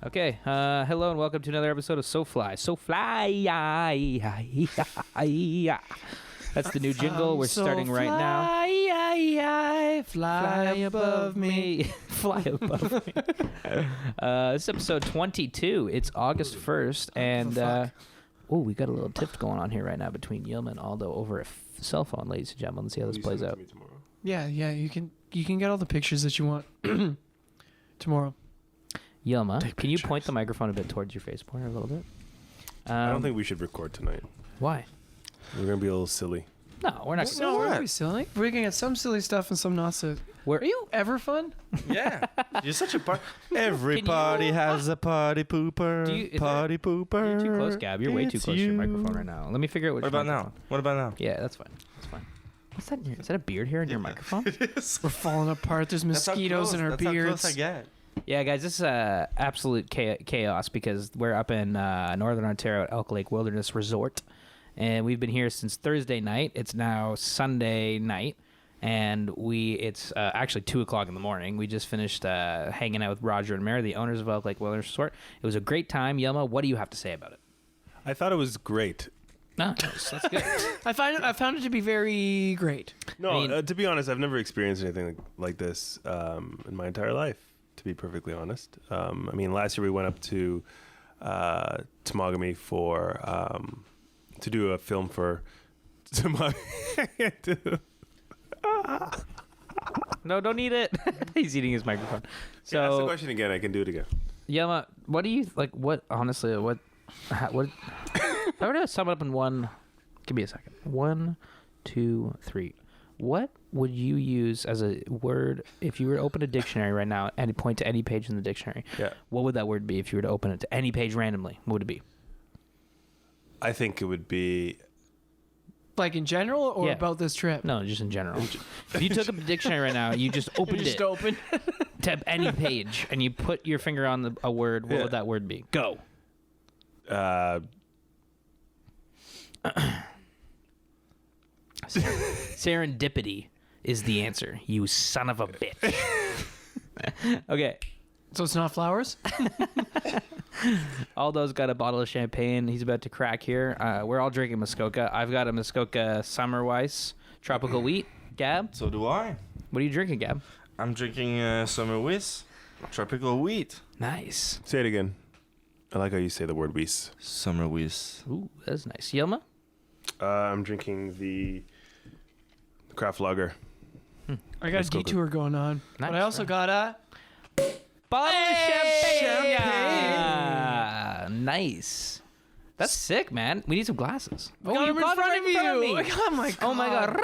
Okay, hello and welcome to another episode of So Fly. So Fly. That's the new jingle. We're starting right now. Fly above me. Fly above me. This is episode 22. It's August 1st, and we got a little tiff going on here right now between Yilma and Aldo over a cell phone, ladies and gentlemen. Let's see how this plays out. Yeah, you can get all the pictures that you want tomorrow. Yilma, can you point the microphone a bit towards your face more a little bit? I don't think we should record tonight. Why? We're going to be a little silly. No, we're not. No, we're going to be silly. We're going to get some silly stuff and some not silly. Are you ever fun? Yeah. You're such a part. Everybody has a party pooper. Pooper. You're too close, Gab. You're way too close to your microphone right now. Let me figure out What about now? Yeah, that's fine. That's fine. What's that? Is that a beard hair in your microphone? It is. We're falling apart. There's mosquitoes in our That's beards. how close I get. Yeah, guys, this is absolute chaos because we're up in Northern Ontario at Elk Lake Wilderness Resort, and we've been here since Thursday night. It's now Sunday night, and it's actually 2 o'clock in the morning. We just finished hanging out with Roger and Mary, the owners of Elk Lake Wilderness Resort. It was a great time. Yelma, what do you have to say about it? I thought it was great. No, that's good. I found it to be very great. No, I mean- to be honest, I've never experienced anything like this in my entire life, to be perfectly honest. Last year we went up to Temagami to do a film for Temagami. No, don't eat it. He's eating his microphone. So, ask the So, question again. I can do it again. Yelma, what do you like? What honestly? What? If I were to sum it up in one, give me a second. 1, 2, 3. What would you use as a word if you were to open a dictionary right now and point to any page in the dictionary? Yeah. What would that word be if you were to open it to any page randomly? What would it be? I think it would be... Like in general or Yeah. about this trip? No, just in general. If you took up a dictionary right now, you just opened it open. to any page and you put your finger on a word, what Yeah. would that word be? Go. Serendipity is the answer, you son of a bitch. Okay. So it's not flowers? Aldo's got a bottle of champagne he's about to crack here. We're all drinking Muskoka. I've got a Muskoka Summer Weiss Tropical Wheat. Gab, So do I. what are you drinking, Gab? I'm drinking Summer Whiz Tropical Wheat. Nice. Say it again. I like how you say the word Weiss. Summer Whiz. Ooh, that's nice. Yelma? I'm drinking the craft lager. I got Let's a go detour going on. Nice, But I also right. got a... Bottle of champagne. champagne. Yeah. Nice. That's sick, man. We need some glasses. I got 'em in front of right in front of you. me. Oh my Oh my god.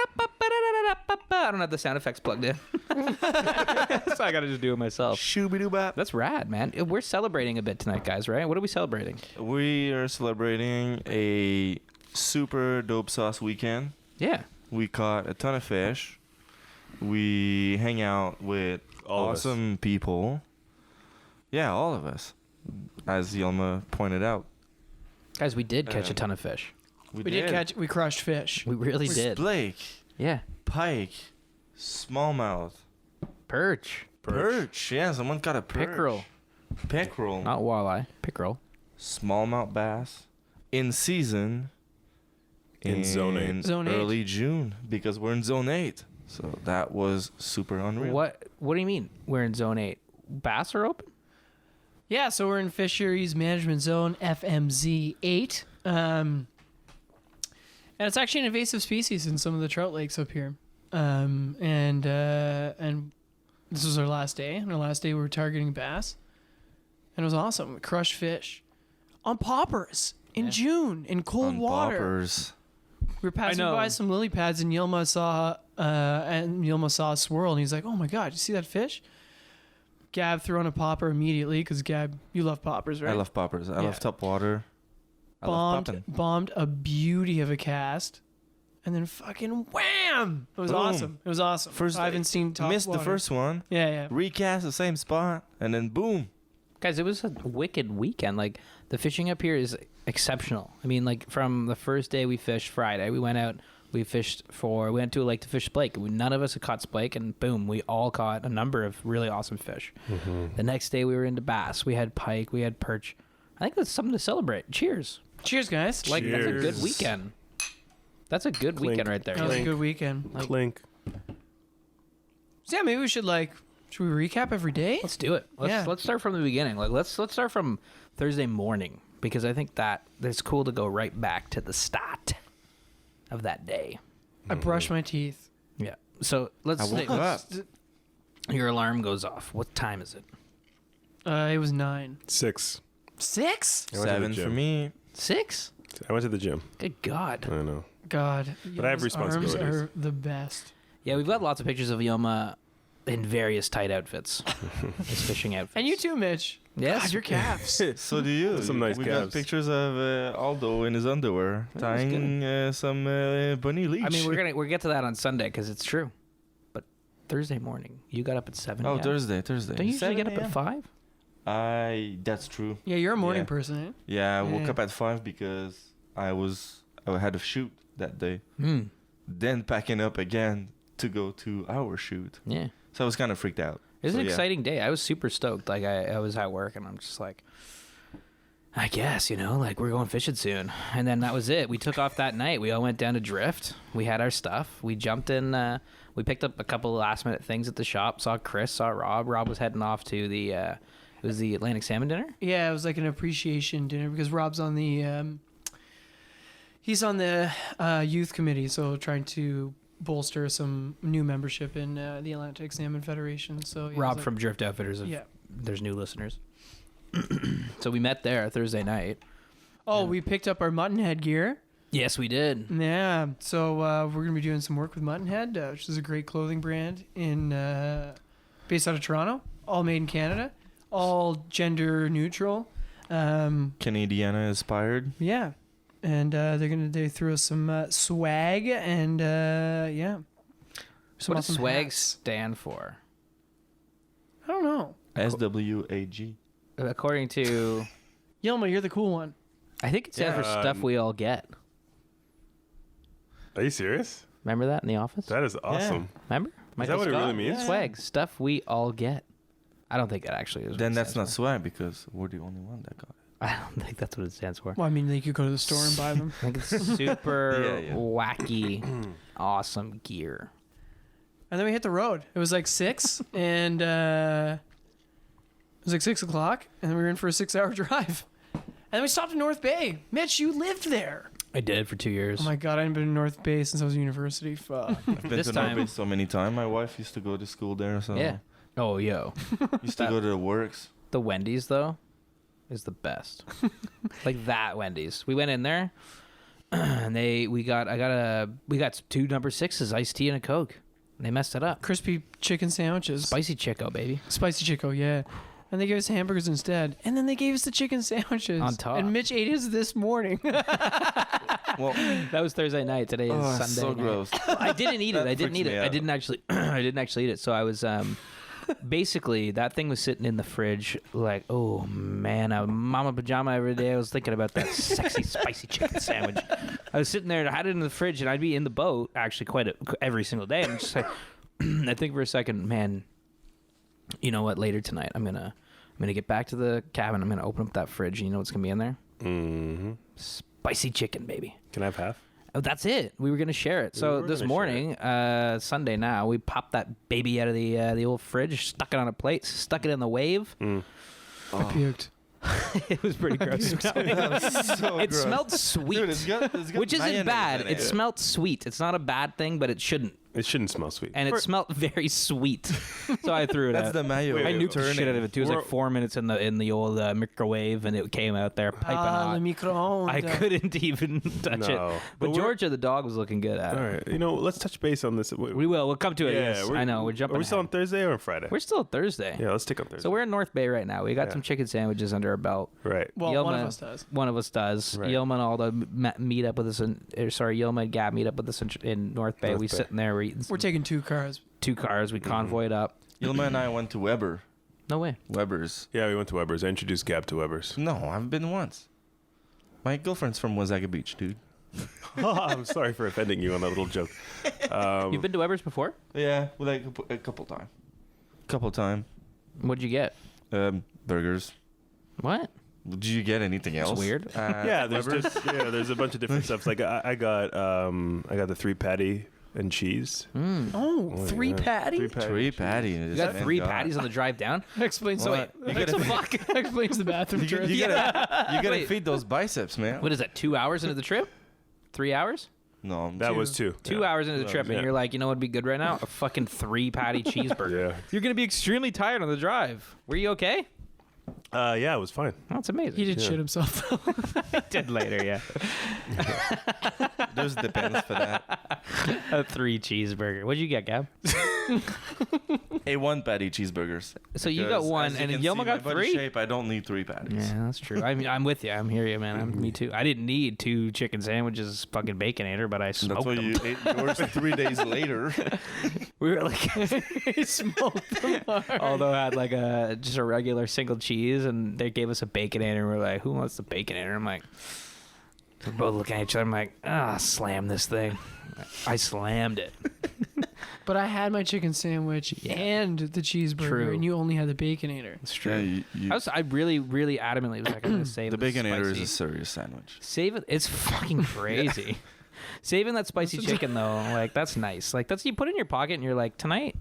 I don't have the sound effects plugged in. So I gotta just do it myself. Shooby-doo-bap. That's rad, man. We're celebrating a bit tonight, guys, right? What are we celebrating? We are celebrating a super dope sauce weekend. Yeah. We caught a ton of fish. We hang out with All of us. awesome people. Yeah, all of us. As Yelma pointed out. Guys, we did catch a ton of fish. We crushed fish. We really did. Blake, Yeah. pike, smallmouth, Perch. perch. Yeah, someone got a perch. Pickerel. Not walleye. Pickerel. Smallmouth bass. In season. In Zone 8. Zone 8. Early June. Because we're in Zone 8. So that was super unreal. What do you mean we're in zone 8? Bass are open? Yeah, so we're in Fisheries Management Zone, FMZ 8. And it's actually an invasive species in some of the trout lakes up here. And this was our last day. And our last day we were targeting bass. And it was awesome. We crushed fish on poppers in June in cold On water. poppers. We were passing know. by some lily pads and Yilma saw a swirl and he's like, "Oh my god, you see that fish?" Gab threw on a popper immediately because Gab, you love poppers, right? I love poppers. I love top water. I love popping. bombed a beauty of a cast, and then fucking wham! It was Boom. awesome. It was awesome. First, I haven't seen top missed water. the first one. Yeah. Recast the same spot, and then boom. Guys, it was a wicked weekend. Like, the fishing up here is exceptional. I mean, like, from the first day we fished Friday, we went out We went to a lake to fish splake. None of us had caught splake, and boom, we all caught a number of really awesome fish. The next day we were into bass. We had pike, we had perch. I think that's something to celebrate. Cheers. Cheers, guys. Like, that's a good Cheers. weekend. That's a good Clink. weekend right there. That was a Clink. good weekend. Clink. So yeah, maybe we should should we recap every day? Let's do it. Let's start from the beginning. Like let's start from Thursday morning, because I think that it's cool to go right back to the start of that day. I brushed my teeth. Yeah. So let's I woke up. Your alarm goes off. What time is it? It was 9. 6. 6? I went to the 7 for gym. me. 6? I went to the gym. Good God. I know. God. But I have Yoma's arms responsibilities. are the best. Yeah, we've got lots of pictures of Yoma in various tight outfits. His fishing outfits. And you too, Mitch. Yes. God, your calves. So do you. Some nice We calves. got pictures of Aldo in his underwear was tying some bunny leash. I mean, we'll get to that on Sunday because it's true. But Thursday morning, you got up at 7. Oh, yeah? Thursday. Don't you usually get up at 5? That's true. Yeah, you're a morning Yeah. person, eh? Yeah, I woke Yeah. up at 5 because I had a shoot that day. Hmm. Then packing up again to go to our shoot. Yeah. So I was kind of freaked out. It was So, an yeah. exciting day. I was super stoked. Like I was at work and I'm just like, I guess, like we're going fishing soon. And then that was it. We took off that night. We all went down to Drift. We had our stuff. We jumped in. We picked up a couple of last minute things at the shop. Saw Chris, saw Rob. Rob was heading off to it was the Atlantic Salmon Dinner. Yeah, it was like an appreciation dinner because Rob's on the he's on the youth committee, so trying to bolster some new membership in the Atlantic Salmon Federation. So yeah, Rob it was from Drift Outfitters. yeah. There's new listeners. So we met there Thursday night. Oh, we picked up our Muttonhead gear. Yes, we did. Yeah, so we're gonna be doing some work with Muttonhead, which is a great clothing brand based out of Toronto, all made in Canada, all gender neutral. Canadiana inspired. Yeah, and they threw us some swag and yeah. Some What does awesome swag hats. stand for? I don't know. SWAG. According to, Yelma, you're the cool one. I think it stands for Yeah. stuff we all get. Are you serious? Remember that in the office? That is awesome. Remember? Is that what it really means? Swag. Stuff we all get. I don't think that actually is. what Then it that's stands not swag because we're the only one that got it. for. I don't think that's what it stands for. Well, I mean, they could go to the store and buy them. I think it's super Yeah. wacky, awesome gear. And then we hit the road. It was like 6, and it was like 6 o'clock, and then we were in for a 6-hour drive. And then we stopped in North Bay. Mitch, you lived there. I did for 2 years. Oh my God, I hadn't been in North Bay since I was in university. Fuck. I've been This to North time- Bay so many times. My wife used to go to school there, so Yeah. Oh, yo. used to go to the works. The Wendy's, though, is the best. Like that Wendy's. We went in there, and we got 2 number 6s, iced tea and a Coke. And they messed it up. Crispy chicken sandwiches. Spicy Chico, baby. Spicy Chico, yeah. And they gave us hamburgers instead. And then they gave us the chicken sandwiches. On top. And Mitch ate his this morning. Well, That was Thursday night. Today is oh, Sunday so night. gross. I didn't eat it. That I didn't freaks eat me it. I out. didn't actually. I didn't actually eat it. So I was basically that thing was sitting in the fridge. Like, oh man, a mama pajama every day. I was thinking about that sexy spicy chicken sandwich. I was sitting there and I had it in the fridge, and I'd be in the boat actually every single day. And I'm just like, I think for a second, man. You know what? Later tonight, I'm gonna get back to the cabin. I'm gonna open up that fridge. And you know what's gonna be in there? Mm-hmm. Spicy chicken, baby. Can I have half? Oh, that's it. We were gonna share it. So were this gonna morning, Sunday now, we popped that baby out of the old fridge, stuck it on a plate, stuck it in the wave. Mm. I puked. It was pretty gross. So It gross. smelled sweet, Dude, it's got which isn't mayonnaise bad. in It smelled sweet. It's not a bad thing, but it shouldn't. It shouldn't smell sweet. And it smelled very sweet. So I threw it That's out. the mayo. Wait, I wait, nuked the shit out of it too. It was like 4 minutes in the old microwave, and it came out there piping Le hot. micro-ondes. I couldn't even touch it. No. But we're- Georgia, the dog, was looking good at All it. right. Let's touch base on this. We will. We'll come to it. Yes. I know. We're jumping. Are we still on ahead. Thursday or on Friday? We're still Thursday. Yeah, let's take on Thursday. So we're in North Bay right now. We got Yeah. some chicken sandwiches under our belt. right. Well, one of Yelma- us does. One of us does. Right. Yelma and Alda meet up with us Yelma and Gab meet up with us in North Bay. North We Bay. sitting there. We're eating We're taking 2 cars. 2 cars. We convoyed up. Yilma and I went to Weber. No way. Weber's. Yeah, we went to Weber's. I introduced Gab to Weber's. No, I've been once. My girlfriend's from Wasaga Beach, dude. I'm sorry for offending you on that little joke. You've been to Weber's before? Yeah, like a couple time. What'd you get? Burgers. What? Did you get anything else? It's weird. Yeah, there's a bunch of different stuff. Like I got the 3 patty and cheese. Oh, three patty? Three patties. You got 3 patties on the drive down? Explains What? You gotta explains the bathroom trip. You gotta Wait. feed those biceps, man. What is that, 2 hours into the trip? 3 hours? No, That was 2. 2 hours into the trip, and Yeah. you're like, you know what'd be good right now? A fucking 3 patty cheeseburger. Yeah. You're going to be extremely tired on the drive. Were you okay? Yeah, it was fine. That's amazing. He did shit himself though. I did later, yeah. There's depends for that. A 3 cheeseburger. What'd you get, Gab? A1 patty cheeseburgers. So you got Because, 1, as you and can Yoma see, got my body 3? shape, I don't need 3 patties. Yeah, that's true. I'm with you. I'm here, man. Me too. I didn't need 2 chicken sandwiches, fucking baconator, but I smoked That's why them. you ate yours 3 days later. We were like, He smoked them hard. although I had like just a regular single cheese, and they gave us a baconator, and we're like, who wants the baconator? I'm like, we're both looking at each other. I'm like, slam this thing. I slammed it. But I had my chicken sandwich and the cheeseburger, True. and you only had the baconator. It's true. Yeah, I really, really adamantly was like, I'm gonna save the baconator is spicy. a serious sandwich. Save it. It's fucking crazy. Saving that spicy chicken though, like that's nice. Like that's you put it in your pocket and you're like, tonight,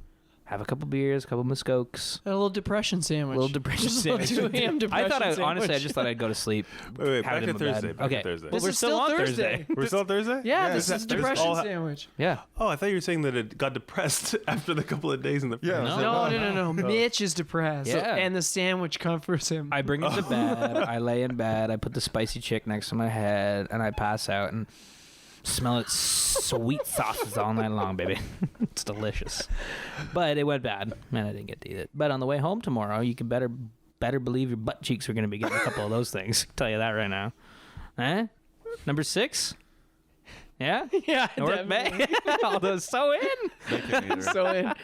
have a couple beers, a couple Muskokes, A little depression sandwich. little depression Just a little sandwich. 2 a.m. depression I thought honestly, I sandwich. just thought I'd go to sleep. Wait, have back it to in my bed. Thursday. Back Okay. to Thursday. Well, This we're is still still on Thursday. Thursday. We're still Thursday? Yeah, Yeah, this is there's depression all- sandwich. Yeah. Oh, I thought you were saying that it got depressed after the couple of days in the Yeah, fridge. No. No. Mitch is depressed. Yeah. And the sandwich comforts him. I bring it to bed. I lay in bed. I put the spicy chick next to my head, and I pass out and smell it sweet sauces all night long, baby. It's delicious. But it went bad, and I didn't get to eat it. But on the way home tomorrow, you can better believe your butt cheeks are going to be getting a couple of those things. Tell you that right now. Number 6? Yeah? yeah, North Bay? All those so in. Baconator.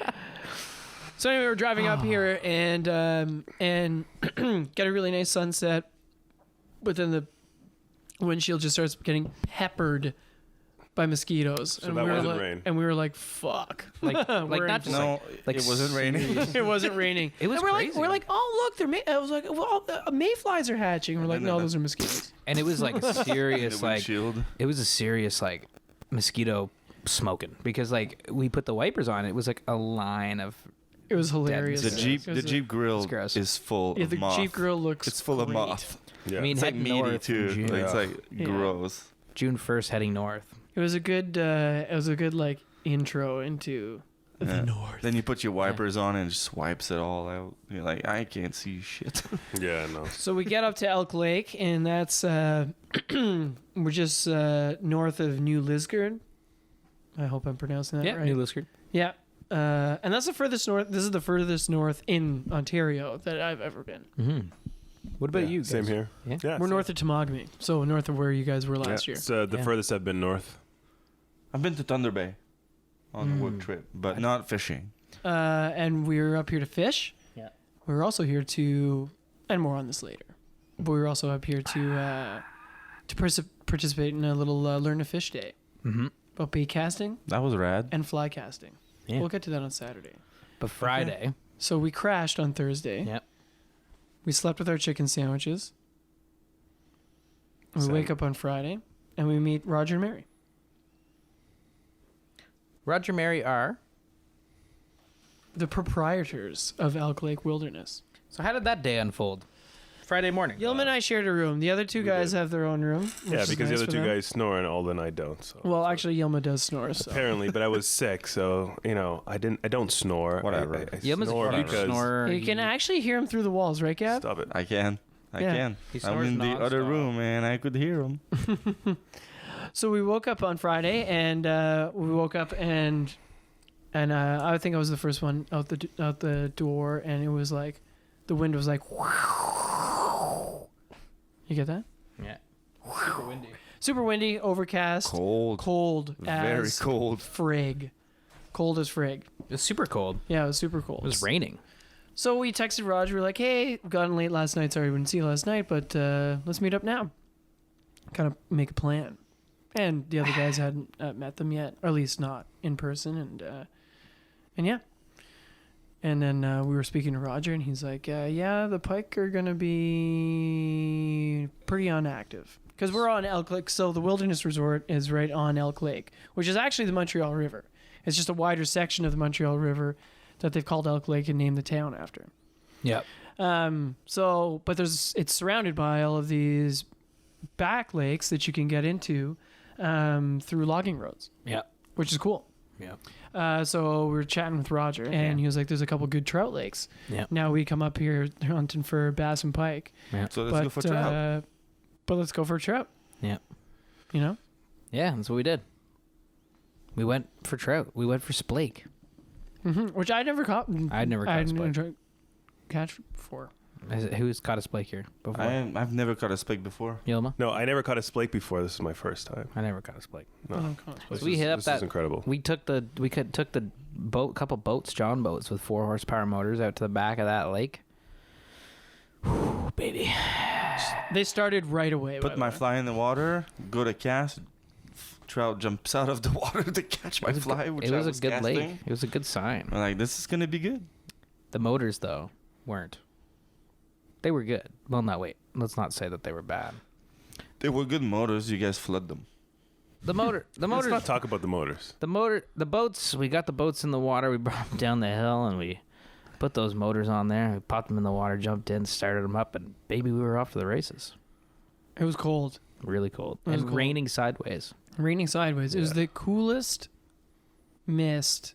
so anyway, we're driving up here and got a really nice sunset, but then the windshield just starts getting peppered by mosquitoes. So that wasn't rain. And we were like, fuck. Like We're not in- just No, like it wasn't raining. It wasn't raining. It was and we're crazy. We're like, oh look, I was like, well, mayflies are hatching. We're like, no, no, no. those are mosquitoes. and it was like a serious The like windshield. it was a serious like mosquito smoking because like we put the wipers on. It was like a line of It was hilarious. The Jeep grill It's gross. is full Yeah, of the moth. Jeep grill looks. It's full of great. moth. Yeah. I mean, It's like heading meaty north too. from June, Like, it's like Yeah. gross. June 1st heading north. It was a good. Like intro into the north. Then you put your wipers on and it just wipes it all out. You're like, I can't see shit. Yeah, no. So we get up to Elk Lake, and that's we're just north of New Liskeard. I hope I'm pronouncing that Yeah, right. New Liskeard. Yeah, and that's the furthest north. This is the furthest north in Ontario that I've ever been. Mm-hmm. What about Yeah, you guys? Same here. Yeah? Yeah. We're same. north of Temagami, so north of where you guys were last year. So the Yeah. furthest I've been north. I've been to Thunder Bay on a work trip, but not fishing. And we were up here to fish. Yeah. We were also here to, and more on this later. But we were also up here to participate in a little learn to fish day Mm-hmm. about bait casting That was rad. and fly casting. Yeah. We'll get to that on Saturday. But Friday. So we crashed on Thursday. Yep. We slept with our chicken sandwiches. We Sad. wake up on Friday, and we meet Roger and Mary. Roger Mary are. The proprietors of Elk Lake Wilderness. So how did that day unfold? Friday morning. Yilma and I shared a room. The other two We guys did. have their own room. which Yeah, is because nice the for other two them. guys snore and Alden I don't. So. Well, actually, Yilma does snore. So. Apparently, but I was sick, so I don't snore. Whatever. I Yilma's snore a huge because snorer. You can actually hear him through the walls, right, Gab? stop it. I can. I Yeah. can. He I'm snores in the other nonstop. room and I could hear him. So we woke up on Friday, and we woke up and I think I was the first one out the door, and it was like the wind was like. You get that? Yeah. Super windy. Super windy, overcast, cold Very as cold. frig, cold as frig. It was super cold. Yeah, it was super cold. It was raining. So we texted Roger. We're like, "Hey, gotten late last night. Sorry we didn't see you last night, but let's meet up now. Kind of make a plan." and the other guys hadn't met them yet, or at least not in person, and yeah. And then we were speaking to Roger, and he's like, yeah, the pike are going to be pretty inactive. Because we're on Elk Lake, so the Wilderness Resort is right on Elk Lake, which is actually the Montreal River. It's just a wider section of the Montreal River that they've called Elk Lake and named the town after. Yep. But it's surrounded by all of these back lakes that you can get into through logging roads. Yep. Which is cool. Yep. So we were chatting with Roger, and he was like, "There's a couple good trout lakes. Yep. Now we come up here hunting for bass and pike. Yep. So let's go for trout. But let's go for trout. Yeah. You know? Yeah, that's what we did. We went for trout. We went for splake. Mm-hmm. Which I never caught. I'd never caught a splake. Catch before. Who's caught a splake here before? I've never caught a splake before. Yilma? No, I never caught a splake before. This is my first time. I never caught a splake. No. So we hit up this that. is incredible. We took the boat, couple boats, John boats with 4 horsepower motors out to the back of that lake. Whew, baby. They started right away. Put my fly in the water, go to cast. Trout jumps out of the water to catch my fly, which It I was was a good casting. lake. It was a good sign. I'm like, this is gonna be good. The motors though weren't. They were good. Well, no, wait. Let's not say that they were bad. They were good motors. You guys flood them. The motors. Let's not talk about the motors. The boats. We got the boats in the water. We brought them down the hill, and we put those motors on there. We popped them in the water, jumped in, started them up, and baby, we were off to the races. It was cold. Really cold. It was And cold. raining sideways. Raining sideways. It was the coolest mist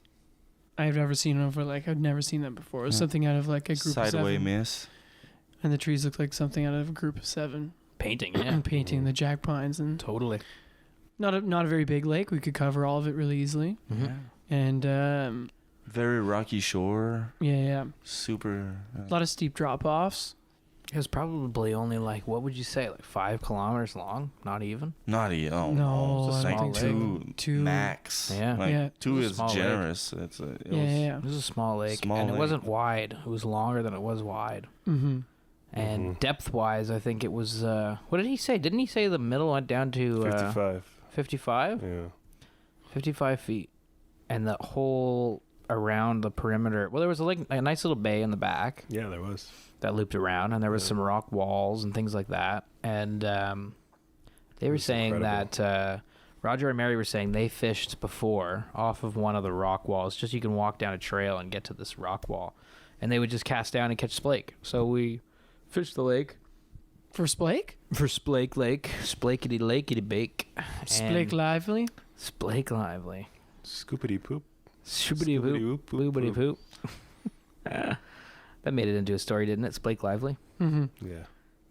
I've ever seen over. Like I'd never seen that before. It was something out of like a group of Sideway 7. miss. And the trees looked like something out of a group of 7. Painting, yeah. And painting the jack pines, and Totally. not a very big lake. We could cover all of it really easily. Mm-hmm. Yeah. And Very rocky shore. yeah. Super. A lot of steep drop offs. It was probably only like, what would you say, like 5 kilometers long? Not even. Not even. Oh, No, it's a I small don't think lake. so. Two max. Yeah. Like Yeah. 2 It's a is small lake. generous. It's a, it was, Yeah. It was a small lake, Small and it lake. wasn't wide. It was longer than it was wide. Mm-hmm. And Mhm. depth-wise, I think it was. What did he say? Didn't he say the middle went down to 55. 55? Yeah. 55 feet, and the whole around the perimeter. Well, there was a nice little bay in the back Yeah, there was. that looped around, and there was Yeah. some rock walls and things like that. And they were was saying incredible. that Roger and Mary were saying they fished before off of one of the rock walls. Just you can walk down a trail and get to this rock wall, and they would just cast down and catch splake. So we fished the lake For Splake? for Splake Lake, Splakety Lakety Bake, Splake Lively? Splake Lively, Scoopity poop. Shoopity Poop. Scoopity-oop, poop, Bloobity poop. poop. That made it into a story, didn't it? Splake Lively. Mm-hmm. Yeah.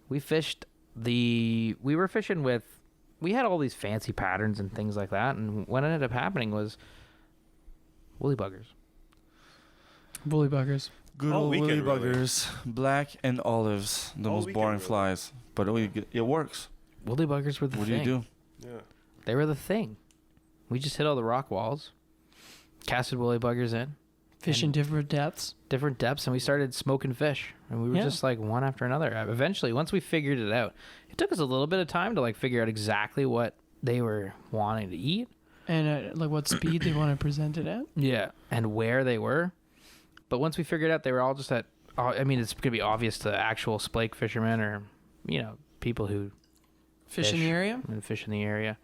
We fished we were fishing with, we had all these fancy patterns and things like that, and what ended up happening was woolly buggers. Bully buggers. Good All old woolly weekend, really. buggers. Black and olives. The All most weekend, boring really. flies. But it works. Woolly buggers were the What thing. do you do? Yeah. They were the thing. We just hit all the rock walls, casted woolly buggers in, Fish in different depths. different depths, and we started smoking fish, and we were Yeah. just like one after another. Eventually, once we figured it out, it took us a little bit of time to like figure out exactly what they were wanting to eat. And like what speed they want to present it at. Yeah. And where they were. But once we figured out they were all just at, I mean, it's going to be obvious to actual splake fishermen or, people who Fish in the area? fish in the area,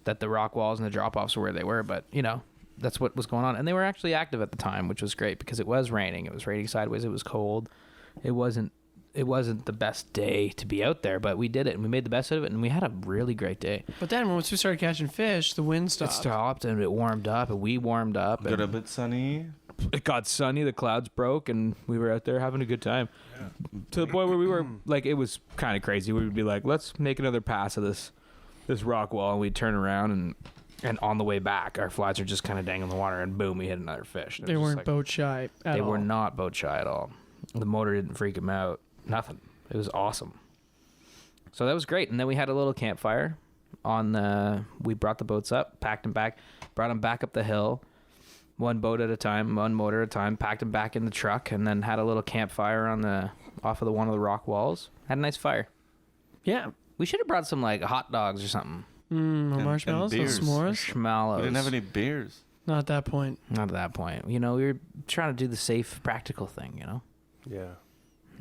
that the rock walls and the drop offs were where they were. But, that's what was going on. And they were actually active at the time, which was great because it was raining. It was raining sideways. It was cold. It wasn't the best day to be out there, but we did it and we made the best out of it, and we had a really great day. But then once we started catching fish, the wind stopped. It stopped and it warmed up and we warmed up. Got And a bit sunny. it got sunny, the clouds broke, and we were out there having a good time. To the point where we were like, it was kind of crazy. We would be like, let's make another pass of this rock wall, and we'd turn around and on the way back, our flies are just kind of dangling in the water, and boom, we hit another fish. They weren't boat shy at They all. were not boat shy at all. The motor didn't freak them out. Nothing. It was awesome. So that was great. And then we had a little campfire we brought the boats up, packed them back, brought them back up the hill, one boat at a time, one motor at a time, packed them back in the truck, and then had a little campfire off of one of the rock walls. Had a nice fire. Yeah. We should have brought some like hot dogs or something. Marshmallows, beers. s'mores. Schmallows. We didn't have any beers. Not at that point. Not at that point. You know, we were trying to do the safe, practical thing. You know, Yeah.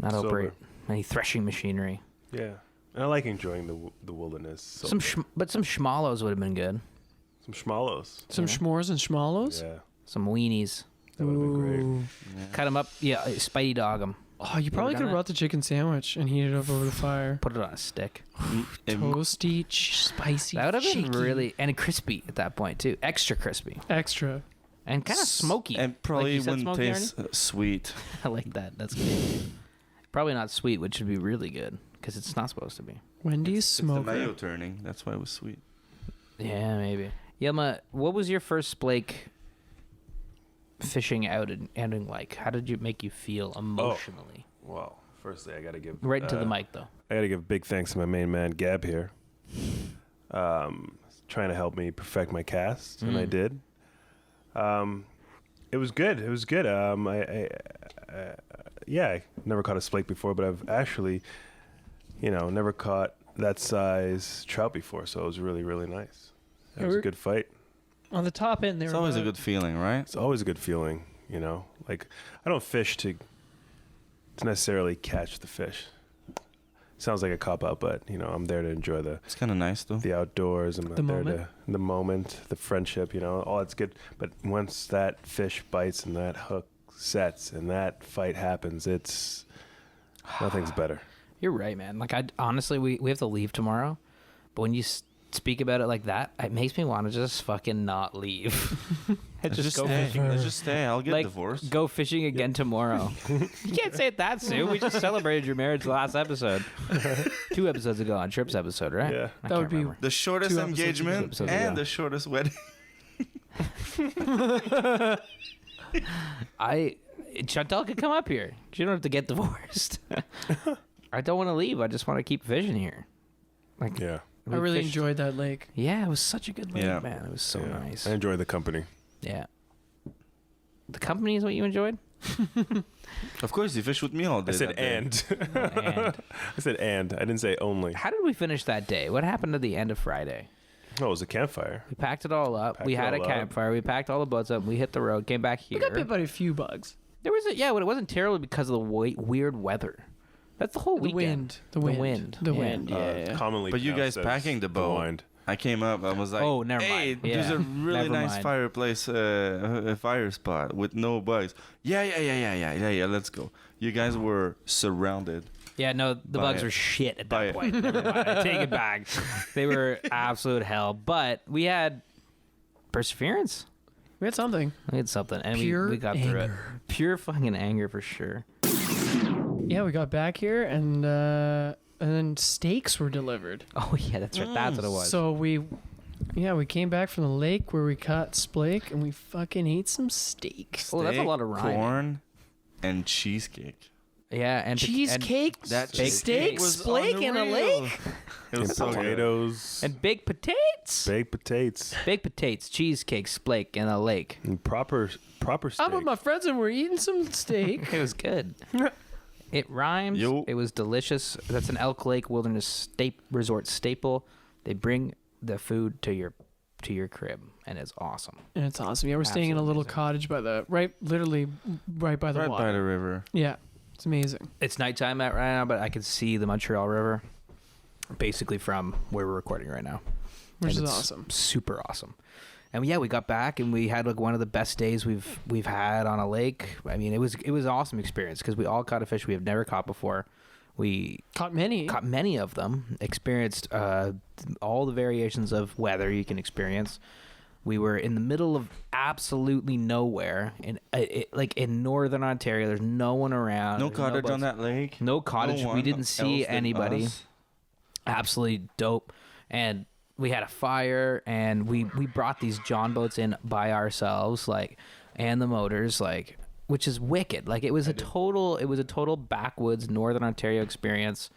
not Sober. operate any threshing machinery. Yeah. And I like enjoying the wilderness. So But some schmallows would have been good. some schmallows. Some Yeah. s'mores and schmallows. Yeah. Some weenies. That would have been great. Ooh. Cut them up. Yeah, Spidey dog them. Oh, you probably done could have that? brought the chicken sandwich and heated it up over the fire. Put it on a stick. Toasty, spicy. That would have been shaky. really and crispy at that point too. Extra crispy extra. and kind of smoky. And probably you said wouldn't smoky, taste sweet. I like that. That's good. Probably not sweet, which would be really good because it's not supposed to be. Wendy's It's the smoker. mayo turning. That's why it was sweet. Yeah, maybe. Yelma, what was your first Splake fishing out and like? How did it make you feel emotionally? Well, firstly, I got to give Right into the mic though. I got to give big thanks to my main man Gab here, trying to help me perfect my cast, and I did. It was good. It was good. I never caught a Splake before, but I've actually, never caught that size trout before, so it was really, really nice. It was a good fight. On the top end, there. It's always a good feeling, right? It's always a good feeling, Like, I don't fish to necessarily catch the fish. Sounds like a cop-out, but, I'm there to enjoy It's kind of nice, though. the outdoors. I'm The there moment. the moment, the friendship, all that's good. But once that fish bites and that hook sets and that fight happens, nothing's better. You're right, man. Like, I honestly, we have to leave tomorrow, but when you speak about it like that, it makes me want to just fucking not leave. Let's just go stay. fishing. Let's just stay. I'll get Like, divorced. go fishing again tomorrow. You can't say it that soon. We just celebrated your marriage last episode. 2 episodes ago on Trip's episode, right? Yeah. I That can't would be- remember. The shortest 2 episodes engagement episodes and ago. the shortest wedding. Chantal could come up here. You don't have to get divorced. I don't want to leave. I just want to keep fishing here. Like, Yeah. I we really fished- enjoyed that lake. Yeah, it was such a good lake, Yeah. man. It was so Yeah. nice. I enjoy the company. Yeah. The company is what you enjoyed? Of course, you fish with me all day. I said that day. and. And I said and. I didn't say only. how did we finish that day? What happened at the end of Friday? Oh, it was a campfire. We packed it all up. Packed We it had a all up. campfire. We packed all the boats up. We hit the road. Came back We here. got bit by a few bugs. There was but it wasn't terrible because of the weird weather. That's the whole The weekend. wind. The wind. The Yeah. wind. Yeah. Commonly But you guys pronounced as packing the boat. wind. I came up. I was like, Oh, never hey, mind. there's Yeah. a really Never nice mind. fireplace, a fire spot with no bugs. Yeah. Let's go. You guys were surrounded. Yeah, no, the bugs were shit at that point. Never mind. I take it back. They were absolute hell. But we had perseverance. We had something. We had something, and Pure we got through it. anger. Pure fucking anger for sure. Yeah, we got back here and then steaks were delivered. Oh yeah, that's right. That's what it was. So we came back from the lake where we caught splake and we fucking ate some steak. Oh, that's a Steak, lot of rhyming. corn, and cheesecake. Yeah, and Cheesecake, That steak, was splake in a unreal. lake. It was And so good. potatoes. and baked potatoes. baked potatoes. Baked potatoes, cheesecake, splake in a lake. And proper steak. I'm with my friends and we're eating some steak. It was good. It rhymes. Yo. It was delicious. That's an Elk Lake Wilderness Resort staple. They bring the food to your crib, and it's awesome. And it's awesome. Yeah, we're staying in a Absolutely little amazing. cottage literally right by the Right water. by the river. Yeah, it's amazing. It's nighttime right now, but I can see the Montreal River, basically from where we're recording right now, Which And is it's awesome. Super awesome. And yeah, we got back and we had like one of the best days we've had on a lake. I mean, it was an awesome experience because we all caught a fish we have never caught before. We Caught many. caught many of them, experienced all the variations of weather you can experience. We were in the middle of absolutely nowhere, like in northern Ontario. There's no one around. No There's cottage boats. on that lake. No cottage. No We one didn't else see than anybody. us. Absolutely dope. And we had a fire, and we brought these John boats in by ourselves, like, and the motors, like, which is wicked. Like, it was a total backwoods northern Ontario experience.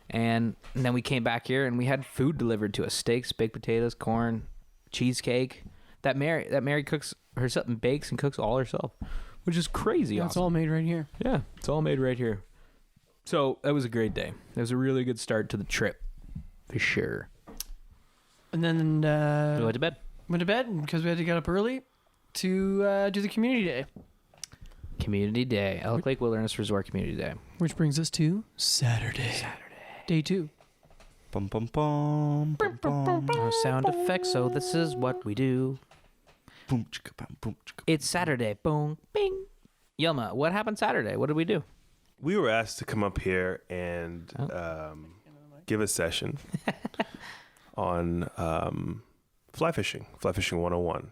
And then we came back here and we had food delivered to us: steaks, baked potatoes, corn, cheesecake. That Mary cooks herself and bakes and cooks all herself, which is crazy. Yeah, it's awesome. all made right here. Yeah, it's all made right here. So that was a great day. It was a really good start to the trip, for sure. And then We went to bed. went to bed because we had to get up early to do the community day. Community Day. Elk Lake Wilderness Resort Community Day. Which brings us to Saturday. Day 2. Bum bum bum. Bum, bum. No sound effects, so this is what we do. Boom, chicka, bam, boom, chicka. It's Saturday. Boom, bing. Yelma, what happened Saturday? What did we do? We were asked to come up here and give a session on fly fishing 101,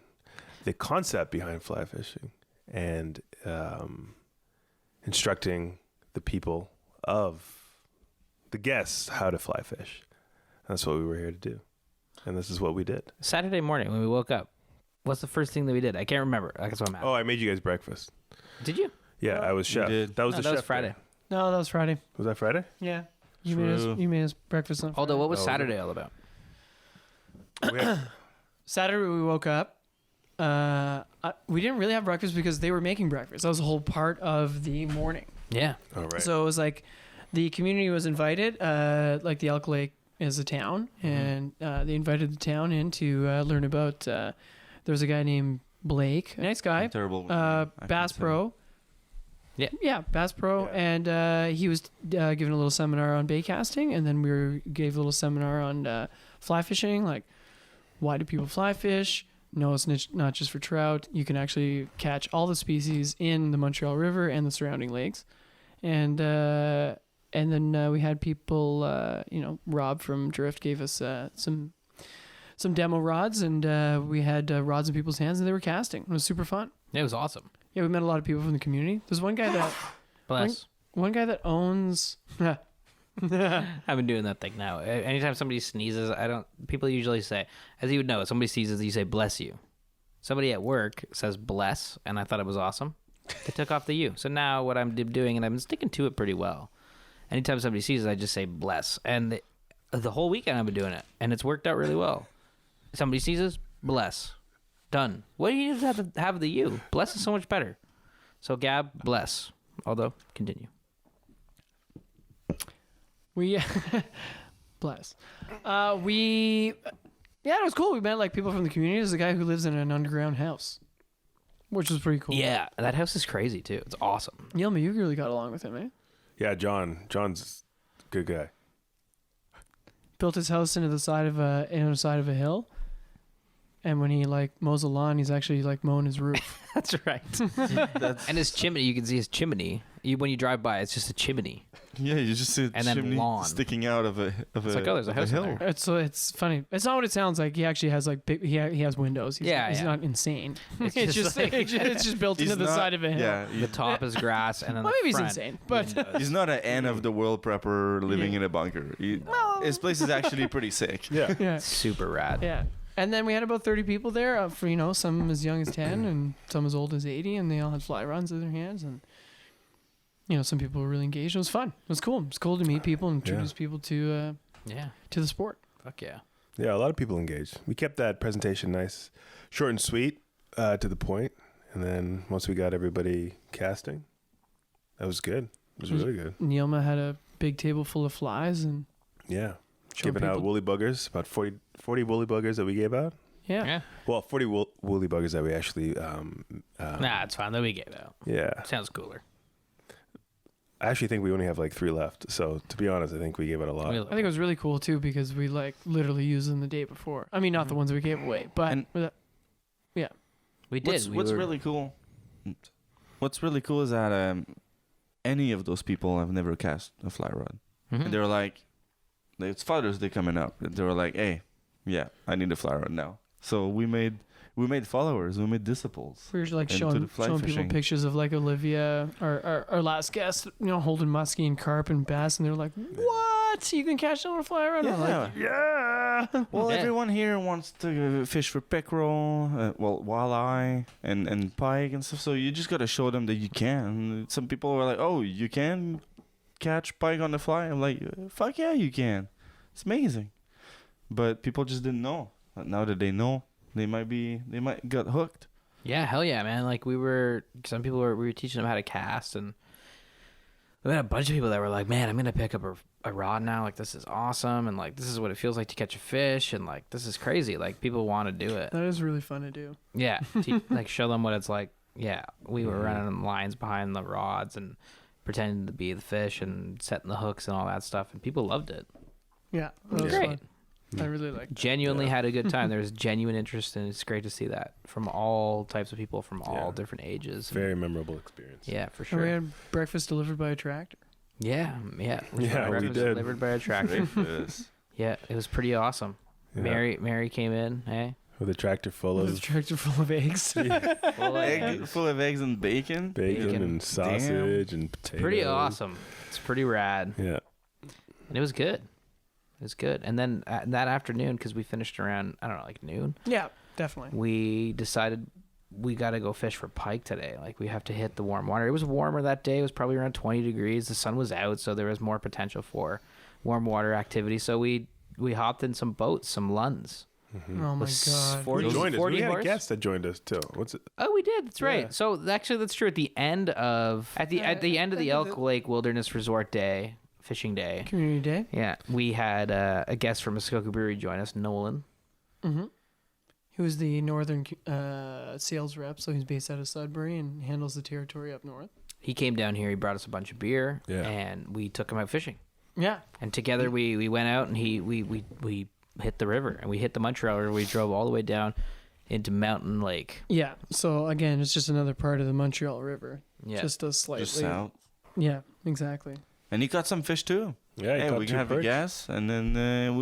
the concept behind fly fishing, and instructing the people of the guests how to fly fish. That's what we were here to do, and this is what we did. Saturday morning when we woke up, what's the first thing that we did? I can't remember. That's what I'm asking. Oh, I made you guys breakfast. Did you? Yeah, I was You chef. did. That was No, the that chef was Friday. day. No, that was Friday. Was that Friday? Yeah. You True. made us breakfast on Although, Friday. what was Oh, was Saturday all about? We had- Saturday we woke up. We didn't really have breakfast because they were making breakfast. That was the whole part of the morning. Yeah. all right. So it was like the community was invited, like the Elk Lake is a town, and they invited the town in to learn about. There was a guy named Blake, nice guy, I'm terrible. with names, I Bass can say. Pro. Yeah, Bass Pro, Yeah. and he was giving a little seminar on bait casting, and then gave a little seminar on fly fishing, like why do people fly fish? No, it's not just for trout. You can actually catch all the species in the Montreal River and the surrounding lakes, and then we had people, Rob from Drift gave us some demo rods, and we had rods in people's hands, and they were casting. It was super fun. It was awesome. Yeah, we met a lot of people from the community. There's one guy Bless. that owns. I've been doing that thing now. Anytime somebody sneezes, people usually say, as you would know, if somebody sneezes, you say, bless you. Somebody at work says bless, and I thought it was awesome. They took off the you. So now what I'm doing, and I've been sticking to it pretty well. Anytime somebody sneezes, I just say bless. And the whole weekend I've been doing it, and it's worked out really well. Somebody sneezes, bless. Done. What do you have to have the you? Bless is so much better. So Gab, bless. Although, continue. We bless. It was cool. We met like people from the community. There's a guy who lives in an underground house, which was pretty cool. Yeah, that house is crazy too. It's awesome. Yelma, you really got along with him, eh? Yeah, John's a good guy. Built his house into the side of a hill, and when he like mows the lawn, he's actually like mowing his roof. That's right. And his chimney, you can see his chimney. When you drive by, it's just a chimney. Yeah, you just see a And then chimney lawn. sticking out of a. It's like, oh, there's a house in hill. there. It's funny. It's not what it sounds like. He actually has like he has windows. He's Yeah, he's yeah. not insane. It's It's just just like- it's just built He's into the not- side of a hill. Yeah, The top is grass, and then Well, the maybe he's front insane, but windows. he's not an end of the world prepper living Yeah. in a bunker. His place is actually pretty sick. Yeah. yeah. super rad. Yeah. And then we had about 30 people there, for some as young as 10 and some as old as 80, and they all had fly rods in their hands. And, some people were really engaged. It was fun. It was cool. It was cool to meet people and introduce people to Yeah. the sport. Fuck yeah. Yeah, a lot of people engaged. We kept that presentation nice, short and sweet, to the point. And then once we got everybody casting, that was good. It was really good. Neilma had a big table full of flies, and Yeah. showed Giving out people- woolly buggers, about 40 woolly buggers that we gave out. yeah. Well, 40 woolly buggers that we actually, Nah, it's fine. That we gave out. yeah. Sounds cooler. I actually think we only have like 3 left. So to be honest, I think we gave out a lot. I think it was really cool too because we like literally used them the day before. I mean, not the ones we gave away, but And- We did. What's really cool? What's really cool is that any of those people have never cast a fly rod. Mhm. And they were like, it's Father's Day coming up. And they were like, hey, yeah, I need a fly rod now. So we made followers. We made disciples. we were like And to showing the fly people fishing. pictures of like Olivia, our last guest, holding muskie and carp and bass, and they're like, "What? You can catch them on a fly rod?" I'm like, Yeah. Well, Yeah. everyone here wants to fish for pickerel, walleye, and pike and stuff. So you just gotta show them that you can. Some people were like, "Oh, you can catch pike on the fly." I'm like, "Fuck yeah, you can. It's amazing." But people just didn't know. But now that they know, they might get hooked. Yeah, hell yeah, man. Like we were teaching them how to cast, and we had a bunch of people that were like, man, I'm going to pick up a rod now. Like, this is awesome. And like, this is what it feels like to catch a fish. And like, this is crazy. Like, people want to do it. That is really fun to do. Yeah. Like, show them what it's like. Yeah. We were running lines behind the rods and pretending to be the fish and setting the hooks and all that stuff. And people loved it. Yeah, It was that was great. fun. I really liked it. Genuinely had a good time. There was genuine interest, and it's great to see that from all types of people from all different ages. And- Very memorable experience. yeah, for And we sure. had breakfast delivered by a tractor. Yeah. Yeah, we Breakfast did. delivered by a tractor. Breakfast. Yeah, it was pretty awesome. Yeah. Mary came in, hey. With a tractor full With a of tractor full of eggs. Full of eggs and bacon. bacon Bacon. and sausage and potatoes. Pretty awesome. It's pretty rad. Yeah. And it was good. It was good. And then that afternoon, because we finished around, I don't know, like noon, Yeah, definitely. we decided we got to go fish for pike today. Like, we have to hit the warm water. It was warmer that day. It was probably around 20 degrees. The sun was out, so there was more potential for warm water activity. So we hopped in some boats, some Lunds. Oh my Was god. 40 Who joined us? 40 We had a horse? guest that joined us too. What's it? Oh, we did. That's right. Yeah. So actually, that's true. At the end of the end of the Elk Lake Wilderness Resort Day, fishing day. Community Day. Yeah, we had a guest from Muskoka Brewery join us, Nolan. Mm-hmm. He was the northern sales rep, so he's based out of Sudbury and handles the territory up north. He came down here. He brought us a bunch of beer, Yeah. and we took him out fishing. Yeah. And together we went out and we hit the river and we hit the Montreal River. We drove all the way down into Mountain Lake. Yeah. So again, it's just another part of the Montreal River. Yeah, Just a slightly. Just out. Yeah, exactly. And he caught some fish too. Yeah, he Hey, caught we two have a perch. gas, and then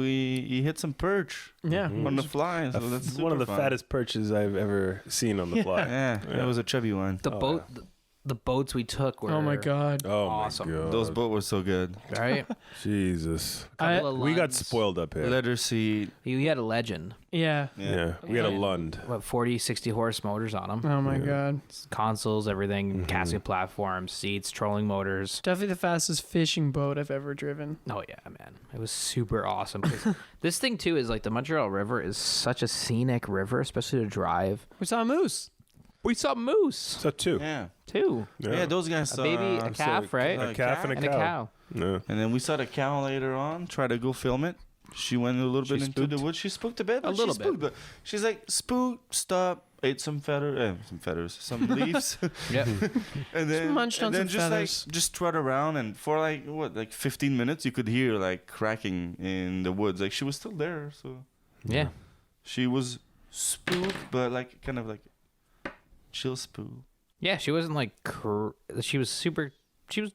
he hit some perch Yeah. Mhm. on the fly. So that's It's one of the super fun. fattest perches I've ever seen on the fly. Yeah, Yeah. it was a chubby one. the Oh, boat, the boats we took were. Oh my god. Oh Awesome. my god. Those boats were so good. Right. Jesus. Couple of We got Lunds. spoiled up here. Leather seat. You had a Legend. Yeah. Yeah. We had a Yeah. Lund. What 40, 60 horse motors on them. Oh my Yeah. god. Consoles, everything, Mhm. casket platforms, seats, trolling motors. Definitely the fastest fishing boat I've ever driven. Oh yeah, man, it was super awesome. 'Cause this thing too is like the Montreal River is such a scenic river, especially to drive. We saw a moose. We saw moose So two. Yeah. too, Yeah, those guys a saw baby, a calf, right, A calf and and a cow. Yeah. And then we saw the cow later on. Try to go film it. She went a little She bit into the spooked? woods. She spooked a bit. A But little she spooked, bit. But she's like, spooked, stop, ate some some leaves, Yep. and then munched on and then some just feathers. like just trot around. And for like 15 minutes, you could hear like cracking in the woods. Like she was still there, so Yeah. she was spooked, but like kind of like chill spook. Yeah, she wasn't like she was super. She was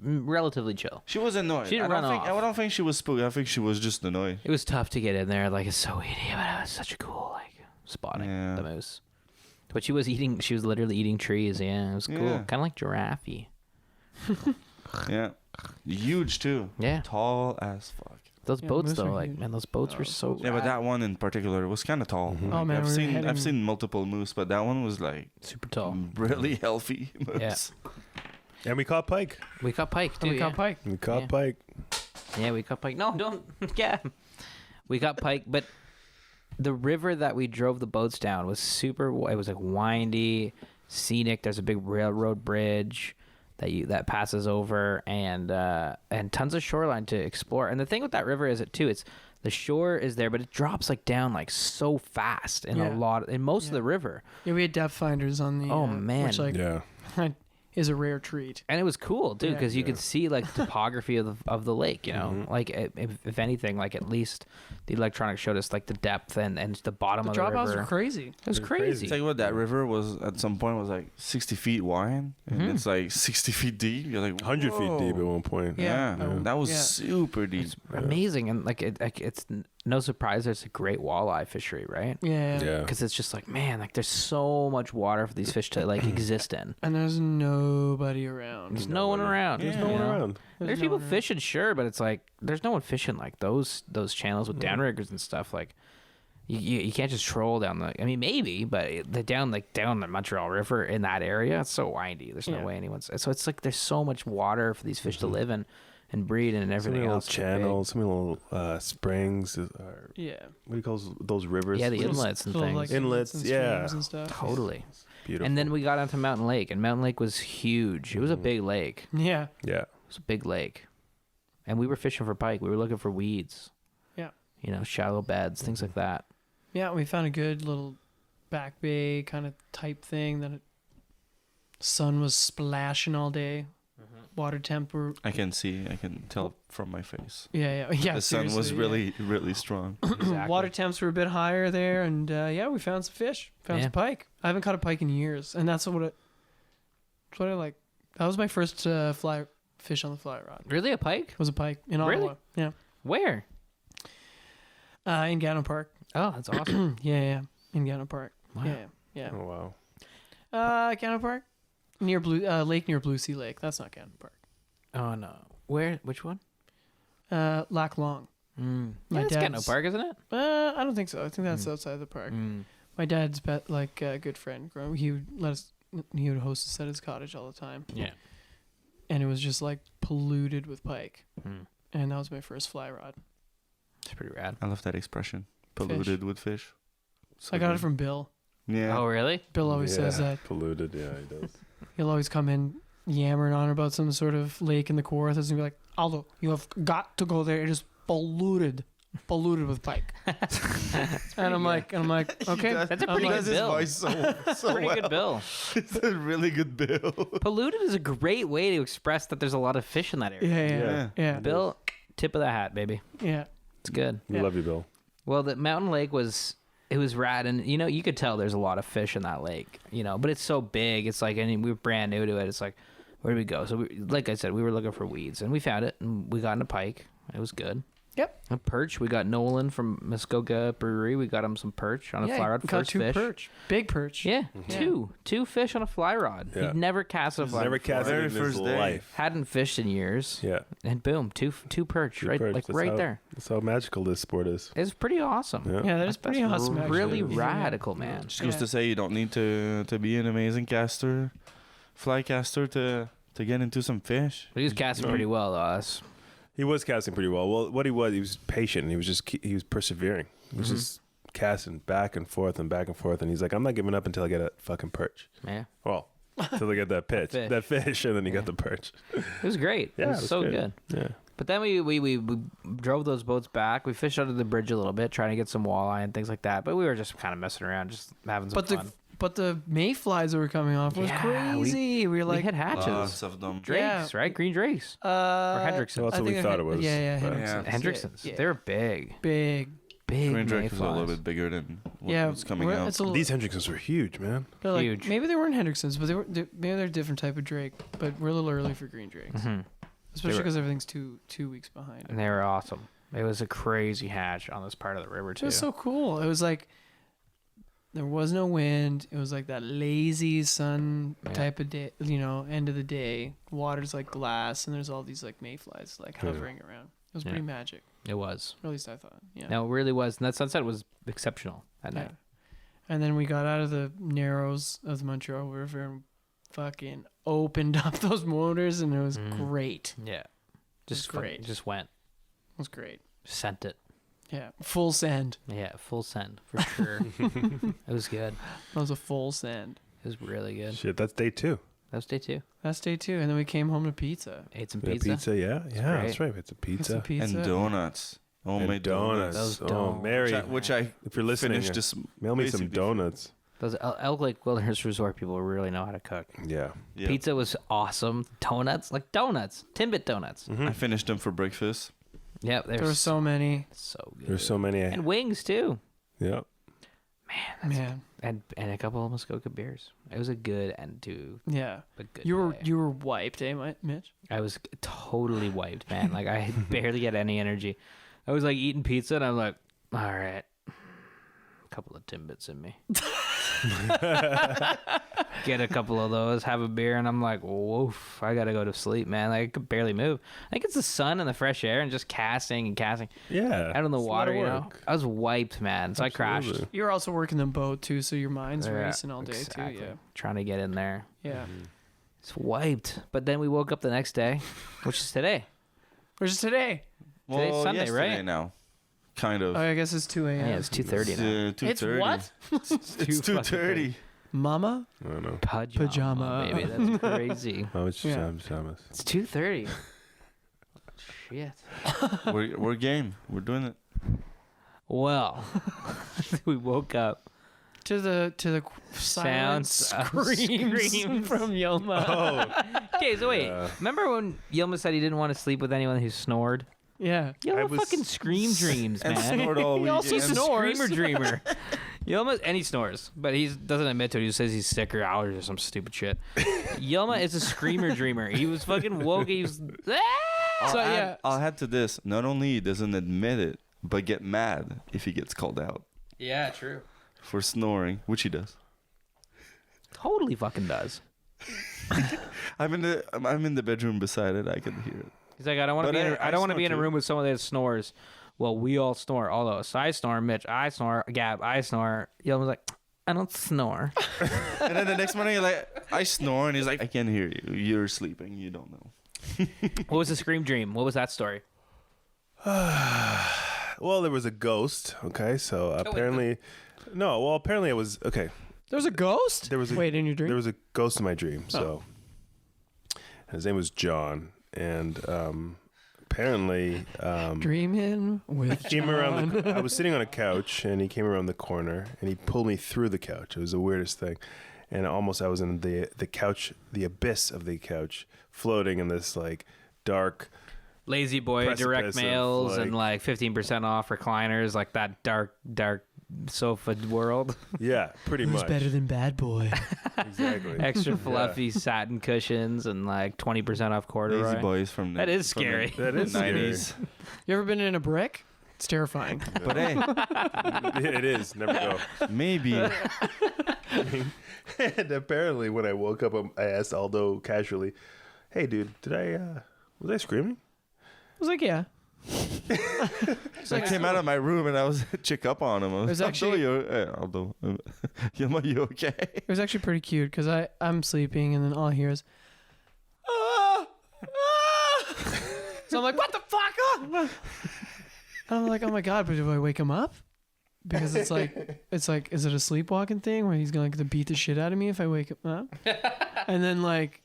relatively chill. She was annoyed. She didn't run off. I don't think she was spooked. I think she was just annoyed. It was tough to get in there. Like, it's so weedy, but it was such a cool like spotting Yeah. the moose. But she was eating. She was literally eating trees. Yeah, it was cool. Yeah. Kind of like giraffe. Yeah, huge too. Yeah. Tall as fuck. Those Yeah, boats moose though, are like huge. man, those boats were so. Yeah, but rad. that one in particular was kind of tall. Mhm. Oh, man, I've we were seen heading- I've seen multiple moose, but that one was like super tall. really healthy. Yeah. And we caught pike. We caught pike too. And we yeah. caught pike. We caught Yeah. pike. Yeah, we caught pike. No, don't. Yeah, we got pike, but the river that we drove the boats down was super. It was like windy, scenic. There's a big railroad bridge that passes over, and tons of shoreline to explore. And the thing with that river is it too. It's the shore is there, but it drops like down like so fast in Yeah. in most of Yeah. the river. Yeah, we had depth finders on the. Oh, man. Which like Yeah. is a rare treat. And it was cool too Yeah. because you Yeah. could see like the topography of the lake. You know, Mhm. like if anything, like at least the electronics showed us like the depth and the bottom The of the drop offs river. were crazy. It was They're crazy. crazy. It's like what that river was at some point was like 60 feet wide, and Mhm. it's like 60 feet deep. You're like 100 feet deep at whoa. one point. Yeah. Yeah, that was Yeah. super deep. It's amazing, and like it's no surprise there's a great walleye fishery, right? Yeah. Yeah. Because it's just like man, like there's so much water for these fish to like exist in. And there's nobody around. There's no one around. There's Yeah. no you one know? around. There's no people one around. fishing, sure, but it's like there's no one fishing like those channels with downriggers and stuff. Like you can't just troll down the. I mean, maybe, but the down the Montreal River in that area, it's so windy. There's no Yeah. way anyone's. So it's like there's so much water for these fish to live in and breed and So many everything little else. to get big. channels, so many little springs. Or, Yeah. what do you call those rivers? Yeah, the Little- inlets and Little, things. like, Inlets, and yeah. streams and stuff. Totally. Beautiful. And then we got onto Mountain Lake, and Mountain Lake was huge. It was a big lake. Yeah. Yeah. was a big lake, and we were fishing for pike. We were looking for weeds. Yeah. You know, shallow beds, things like that. Yeah, we found a good little back bay kind of type thing that sun was splashing all day. Water temp were I can tell from my face. yeah. The sun was seriously, really, really strong. Exactly. Water temps were a bit higher there, and we found some fish. Found Yeah. some pike. I haven't caught a pike in years, and that's what I like. That was my first fly fish on the fly rod. Really, a pike? Was a pike in Really? Ottawa. Yeah. Where? In Gano Park. Oh, that's awesome. Yeah. In Gano Park. Wow. Yeah. Oh wow. Gano Park, near lake near Blue Sea Lake. That's not Gano Park. Oh no. Where? Which one? Lac Long. Mm. My Yeah, it's Gano dad's- Park, isn't it? I don't think so. I think that's outside the park. Mm. My dad's good friend. He would host us at his cottage all the time, Yeah. and it was just like polluted with pike. Mm. And that was my first fly rod. It's pretty rad. I love that expression. Polluted with fish. So I got it good. from Bill. Yeah. Oh, really? Bill always says that. Polluted. Yeah, he does. He'll always come in yammering on about some sort of lake in the Kawarthas and be like, Aldo, you have got to go there. It is polluted with pike. and I'm like, okay, That's a I'm pretty like, good bill. so Pretty good bill. It's a really good bill. Polluted is a great way to express that there's a lot of fish in that area. yeah. Bill, tip of the hat, baby. Yeah. It's good. We Yeah. love you, Bill. Well, the mountain lake was rad, and you could tell there's a lot of fish in that lake, but it's so big. It's like, and we were brand new to it. It's like, where do we go? So like I said, we were looking for weeds, and we found it, and we got into pike. It was good. Yep. A perch. We got Nolan from Muskoka Brewery. We got him some perch on a fly rod. Got First two fish. perch. Big perch. Yeah, Yeah. two fish on a fly rod. Yeah. He'd never cast a He's fly. never before. cast it Very in his first day. life. Hadn't fished in years, Yeah. and boom, two perch, Two right, perch. like That's right how- there. That's how magical this sport is. It's pretty awesome. Yeah. Yeah, that is pretty That's awesome. actually. Really Yeah. radical, man. Just goes Yeah. to say you don't need to be an amazing caster, fly caster to get into some fish. He was casting pretty well, though. Us. He was casting pretty well. Well, what he was patient. He was persevering. He was just casting back and forth, and he's like, I'm not giving up until I get a fucking perch. Yeah, Well, until I get that pitch, fish. that fish, and then he got the perch. it was great. Yeah, it was it was so good. good. Yeah. But then we drove those boats back. We fished under the bridge a little bit, trying to get some walleye and things like that. But we were just kind of messing around, just having some fun. But the mayflies that were coming off was Yeah, crazy. We were We like, had hatches, Lots of them. drakes, right? Green drakes or Hendricksons. Well, that's what we thought it was. Yeah, but- Hendricksons. Hendricksons. Yeah. They were big, Big. big Green Drake was a little mayflies. bit bigger than what Yeah, was coming we're- out. it's a little, These Hendricksons were huge, man. they're like, huge. maybe they weren't Hendricksons, but maybe they're a different type of drake. But we're a little early for green drakes, Mhm. especially were- because everything's two weeks behind. And they were awesome. It was a crazy hatch on this part of the river It too. was so cool. It was like there was no wind. It was like that lazy sun Yeah. type of day, end of the day. Water's like glass, and there's all these like mayflies like Yeah. hovering around. It was Yeah. pretty magic. It was. Or at least I thought. Yeah. No, it really was. And that sunset was exceptional that Yeah. night. And then we got out of the narrows of the Montreal River and fucking opened up those motors, and it was Mhm. great. Yeah. Just great. Just went. It was great. Sent it. Yeah, full send. Yeah, full send for sure. It was good. That was a full send. It was really good. Shit, that's day 2. That was day 2. That's day 2, and then we came home to pizza. Ate some We had pizza. pizza, yeah, great. that's right. We had some Had pizza. some pizza. And donuts. Homemade And donuts. Those Oh, donuts. Mary, Which I if you're listening, finished just mail me some basically- donuts. Those Elk Lake Wilderness Resort people really know how to cook. Yeah. Yeah. Pizza was awesome. Donuts, like donuts, Timbit donuts. I finished them for breakfast. Yep, There were so many. so good. There's so many. And wings too. Yeah. Man, And a couple of Muskoka beers. It was a good end to yeah. a good. You day. were wiped, eh, Mitch? I was totally wiped, man. Like I barely had any energy. I was like eating pizza, and I'm like, all right, a couple of Timbits in me. Get a couple of those, have a beer, and I'm like, woof, I gotta go to sleep, man. Like I could barely move. I think it's the sun and the fresh air and just casting and casting Yeah. out in the It's a lot water. of You know, work. I was wiped, man. So I crashed. Absolutely. You were also working the boat too, so your mind's Yeah, racing all day exactly. too. Trying to get in there. Yeah, yeah. It's wiped. But then we woke up the next day, which is today. Where's it today? Today's Well, Sunday, yesterday right? now. Kind of. Oh, I guess it's 2 a.m. Yeah, it's 2:30 now. 2:30. It's what? It's 2:30. Mama? I don't know. Pajama, Pajama. baby. That's crazy. Oh, it's Yeah. pajamas. It's 2:30. shit. We're game. We're doing it. Well, we woke up. To the silent Sounds of screams screams. from Yoma. Oh, Okay, so wait. Yeah. Remember when Yilma said he didn't want to sleep with anyone who snored? Yeah. Yilma was- fucking scream dreams, And man. snored all He weekend. also He's a snores. screamer dreamer. Yilma, and he snores, but he doesn't admit to it. He says he's sick or allergies or some stupid shit. Yilma is a screamer dreamer. He was fucking woke. He was. So, yeah. I'll add to this. Not only he doesn't admit it, but get mad if he gets called out Yeah, true. for snoring, which he does. Totally fucking does. I'm in the bedroom beside it. I can hear it. He's like, I don't want to But be. In I don't want to snore be in a too. room with someone that snores. Well, we all snore. Although I snore, Mitch, I snore, Gab, I snore. Yilma's like, I don't snore. And then the next morning, you're like, I snore, and he's like, I can't hear you. You're sleeping. You don't know. What was the scream dream? What was that story? well, there was a ghost. Okay, so apparently, apparently it was okay. There's a ghost? There was a Wait, in your dream? There was a ghost in my dream. So his name was John, and apparently Dreaming with came around. John. I was sitting on a couch, and he came around the corner, and he pulled me through the couch. It was the weirdest thing, and almost I was in the couch, the abyss of the couch, floating in this like dark. Lazy Boy Precipice direct of, mails and like- 15% off recliners, like that dark sofa world. Yeah, pretty Who's much. better than Bad Boy? Exactly. Extra fluffy satin cushions and like 20% off corduroy. Lazy boys from the, That is from the scary. That is scary. 90s. You ever been in a brick? It's terrifying. But hey, It is. Never go. maybe. And apparently, when I woke up, I asked Aldo casually, "Hey, dude, was I screaming?" I was like, yeah. So I came out of my room and I was check up on him. I There's was actually- Aldo, Yilma, you okay? It was actually pretty cute because I'm sleeping and then all I hear is, ah, ah. So I'm like, what the fuck? Ah. And I'm like, oh my God, but do I wake him up? Because it's like, is it a sleepwalking thing where he's going to beat the shit out of me if I wake him up? And then like,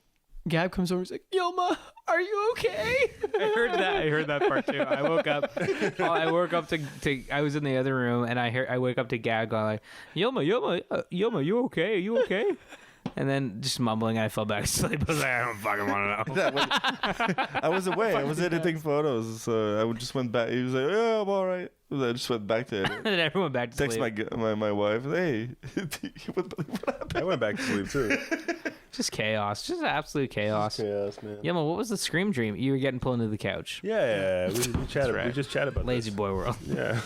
Gab comes over and he's like, Yilma, are you okay? I heard that part too. I woke up. I woke up to. I was in the other room and I wake up to Gab going like, Yilma, you okay? Are you okay? And then just mumbling, I fell back asleep. I was like, I don't fucking want to know. I was away. I was editing photos, so I just went back. He was like, "Yeah, I'm all right." I just went back to it. And then everyone back to Text sleep. my wife. Hey, you wouldn't believe what happened. I went back to sleep too. Just chaos. Just absolute chaos. Chaos, man. Yilma, what was the scream dream? You were getting pulled into the couch. Yeah. We chatted. right. We just chatted about Lazy this. boy world. Yeah.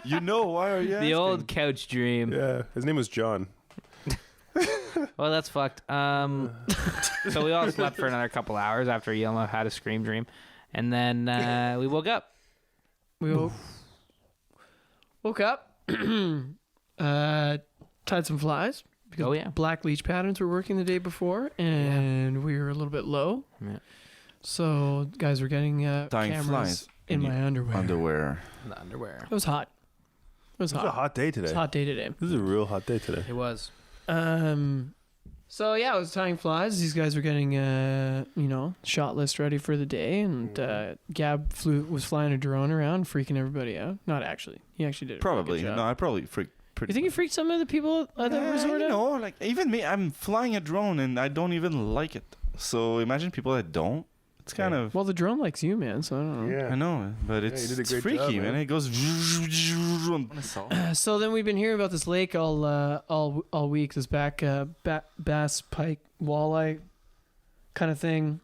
You know why are you? The asking? old couch dream. Yeah. His name was John. Well, that's fucked. So we all slept for another couple hours after Yilma had a scream dream, and then we woke up. We woke up, tied some flies because Oh, yeah. black leech patterns were working the day before, and we were a little bit low. Yeah. So guys were getting Tying cameras flies in in my your underwear. underwear. The underwear. It was hot. It was It was hot. a hot day It today. was a hot day today. This is a real hot day today. It was. So yeah, I was tying flies. These guys were getting shot list ready for the day, and Gab was flying a drone around, freaking everybody out. Not actually. He actually did. A Probably. Really good job. No, I probably freaked pretty. You think you freaked some of the people at the resort you out? know, like even me, I'm flying a drone and I don't even like it. So imagine people that don't. It's kind of. Well, the drone likes you, man. So I don't know. Yeah. I know, but you it's, did a it's great freaky, job, man. man. It goes. So then we've been hearing about this lake all week. This bass, pike, walleye kind of thing.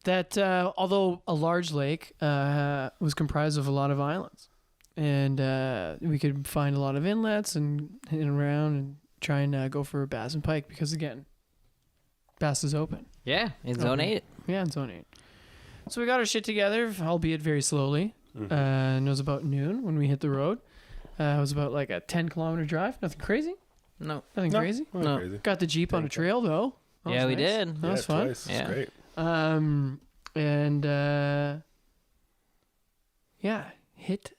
That although a large lake was comprised of a lot of islands, and we could find a lot of inlets and hit around and try and go for bass and pike because again, bass is open. Yeah, in Zone Okay. 8. Yeah, in Zone 8. So we got our shit together, albeit very slowly. And it was about noon when we hit the road. It was about like a 10-kilometer drive. Nothing crazy. No. Nothing No. crazy. Not No. crazy. Got the Jeep on a trail, though. That Yeah, was we nice. did. That was fun. Twice. Yeah. It's great. Yeah, hit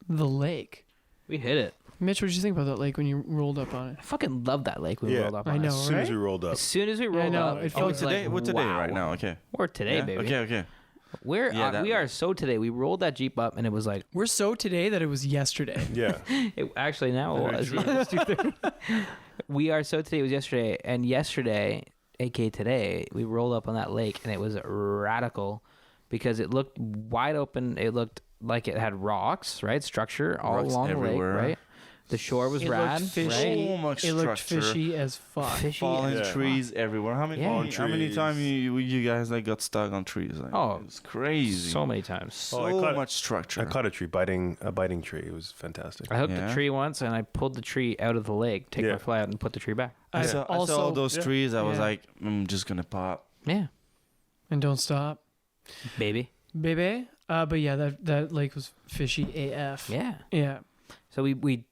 the lake. We hit it. Mitch, what did you think about that lake when you rolled up on it? I fucking love that lake we Yeah. rolled up on. I know, As soon as right? we rolled up. As soon as we Yeah, I rolled know. up, It I felt was today, like, we're today wow. right now. Okay. We're today, Yeah? baby. Okay. We're Yeah, that we are so today. We rolled that Jeep up and it was like We're so today that it was yesterday. Yeah. it actually now it Very was. true. Yeah, it's 2:30. We are so today. It was yesterday, and yesterday, aka today, we rolled up on that lake and it was radical because it looked wide open. It looked like it had rocks, right? Structure all Rocks along everywhere. the lake, right? The shore was It rad, looked fishy. So much It looked structure. fishy as fuck. right? Fishy. Fallen Yeah. trees everywhere. How many? Yeah. How many Trees. times you guys like got stuck on trees? Like, Oh, it's crazy. So many times. So Oh, I caught- much structure. I caught a tree, a biting tree. It was fantastic. I hooked Yeah. a tree once and I pulled the tree out of the lake, take Yeah. my fly out, and put the tree back. I saw all those Yeah. trees. I was Yeah. like, I'm just gonna pop. Yeah, And don't stop, baby. baby. But yeah, that lake was fishy AF. Yeah. Yeah. So we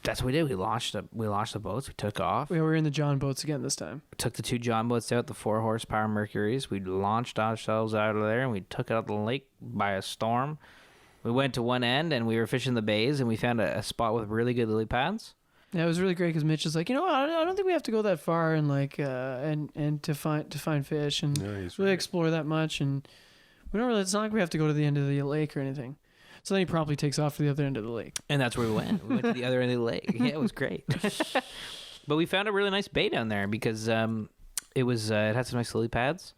that's what we did. We launched the boats. We took off. We were in the John boats again this time. Took the 2 John boats out, the 4 horsepower Mercuries. We launched ourselves out of there and we took it out the lake by a storm. We went to one end and we were fishing the bays and we found a spot with really good lily pads. Yeah, it was really great because Mitch is like, I don't think we have to go that far and like and to find fish and Yeah, he's really right. explore that much, and we don't really. It's not like we have to go to the end of the lake or anything. So then he promptly takes off to the other end of the lake. And that's where we went. We went to the other end of the lake. Yeah, it was great. But we found a really nice bay down there because it had some nice lily pads,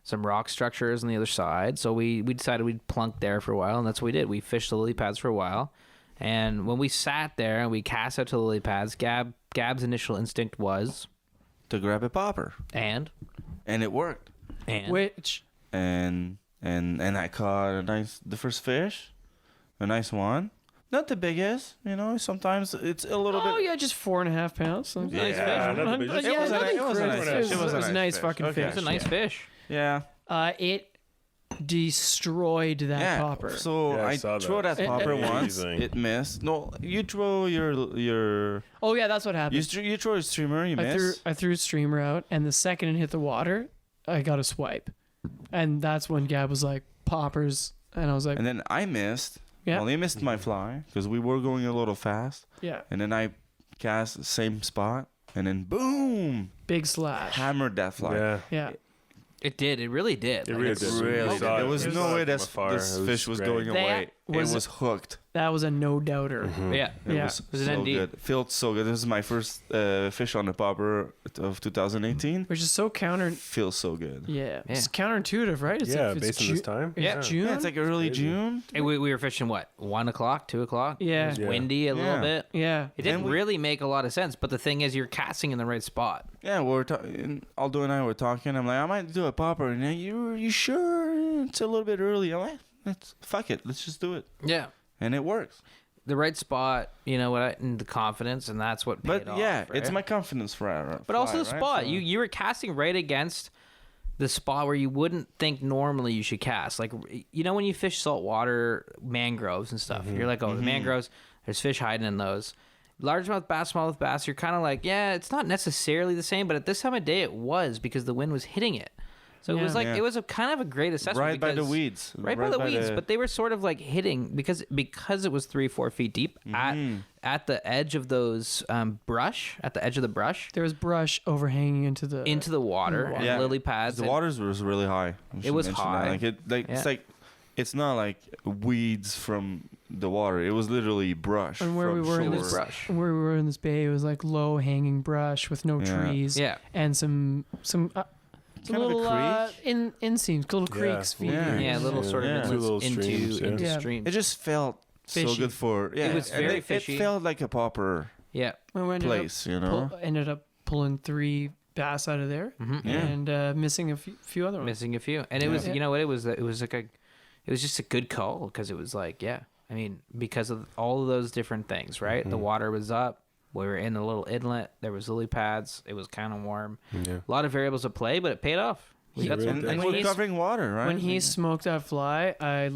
some rock structures on the other side. So we decided we'd plunk there for a while, and that's what we did. We fished the lily pads for a while. And when we sat there and we cast out to the lily pads, Gab's initial instinct was To grab a popper, and and it worked. Which And I caught the first fish, a nice one. Not the biggest, Sometimes it's a little bit. yeah, just 4.5 pounds. Nice Yeah, fish. not the biggest. Yeah, It was a nothing nice- it was a crazy. nice fish. It was a nice fish. fucking Okay. it was a nice fish. Yeah. It destroyed that Yeah. popper. So Yeah, I I saw that. threw that It- popper it- once. Amazing. It missed. No, you throw your Oh yeah, that's what happened. you throw a streamer. You miss. I threw a streamer out, and the second it hit the water, I got a swipe, and that's when Gab was like poppers, and I was like, And then I missed. Yeah. Well, he missed my fly because we were going a little fast. yeah, And then I cast the same spot, and then boom, big slash. hammered that fly. Yeah. Yeah, It did. It really did. It Like, really it's did. Really, We saw there it. was We no saw way it from this afar. It fish was great. going That away. was- It was hooked. that was a no doubter. Mhm. Yeah. It Yeah. was It was an so ND. good. Felt so good. This is my first fish on the popper of 2018. Which is so counter. Feels so good. Yeah, it's counterintuitive, right? It's Yeah, like, it's based on this time. It's Yeah. June. Yeah, it's like early Crazy. June. Hey, we were fishing what 1 o'clock, 2 o'clock. Yeah. It was Yeah. windy a little Yeah. bit. yeah. It didn't And we- really make a lot of sense, but the thing is, you're casting in the right spot. Yeah, Aldo and I were talking. I'm like, I might do a popper, and then you sure it's a little bit early? I'm like, fuck it, let's just do it, Yeah, and it works. the right spot. You know what? And the confidence, and that's what. But paid off, yeah, right? it's my confidence But also the fly, right? spot. So- You were casting right against the spot where you wouldn't think normally you should cast. Like when you fish saltwater mangroves and stuff, you're like, oh, the mangroves. There's fish hiding in those. Largemouth bass, smallmouth bass. You're kind of like, yeah, it's not necessarily the same, but at this time of day, it was because the wind was hitting it. So it was like Yeah. it was a kind of a great assessment. right by the because- weeds, Right by the weeds, but they were sort of like hitting because it was 3-4 feet deep at the edge of those brush, at the edge of the brush There was brush overhanging into the water water. and Yeah. lily pads. the and- waters was really high. I should was mention high. that. Yeah. It's like it's not like weeds from the water. It was literally brush. And where from we were in shore. this brush. where we were in this bay, it was like low hanging brush with no Yeah. trees. Yeah. and some Kind of a little creek? inseams, little Yeah. creeks. feeding. Yeah. Yeah, little sort of Yeah. inlets Two little into streams, yeah. into Yeah. streams. It just felt so Fishy. good for yeah. was and very fishy. It felt like a popper Yeah. We ended place, up ended up pulling 3 bass out of there Mhm. Yeah. and missing a few other ones. Missing a few, and it was Yeah. you know what it was like it was just a good call because it was like I mean because of all of those different things, right? The water was up. We were in a little inlet. There was lily pads. It was kind of warm. Yeah. A lot of variables at play, but it paid off. We got really some. did. and when we're he's- covering water, right? When he smoked that fly, I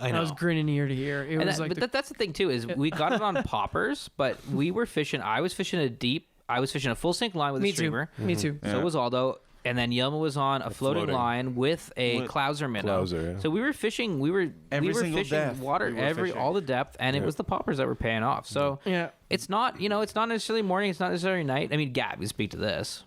was grinning ear to ear. It And was that- like but that's the thing too is we got it on poppers, but we were fishing. I was fishing a full sink line with a me too. streamer. Me too. So was Aldo. and then Yelma was on a floating floating. line with a With clouser minnow. Clouser, yeah. So we were fishing. We were Every single fishing depth water we were fishing. all the depth, and it Yeah. was the poppers that were paying off. So Yeah. it's not it's not necessarily morning. It's not necessarily night. I mean, Gab, you speak to this.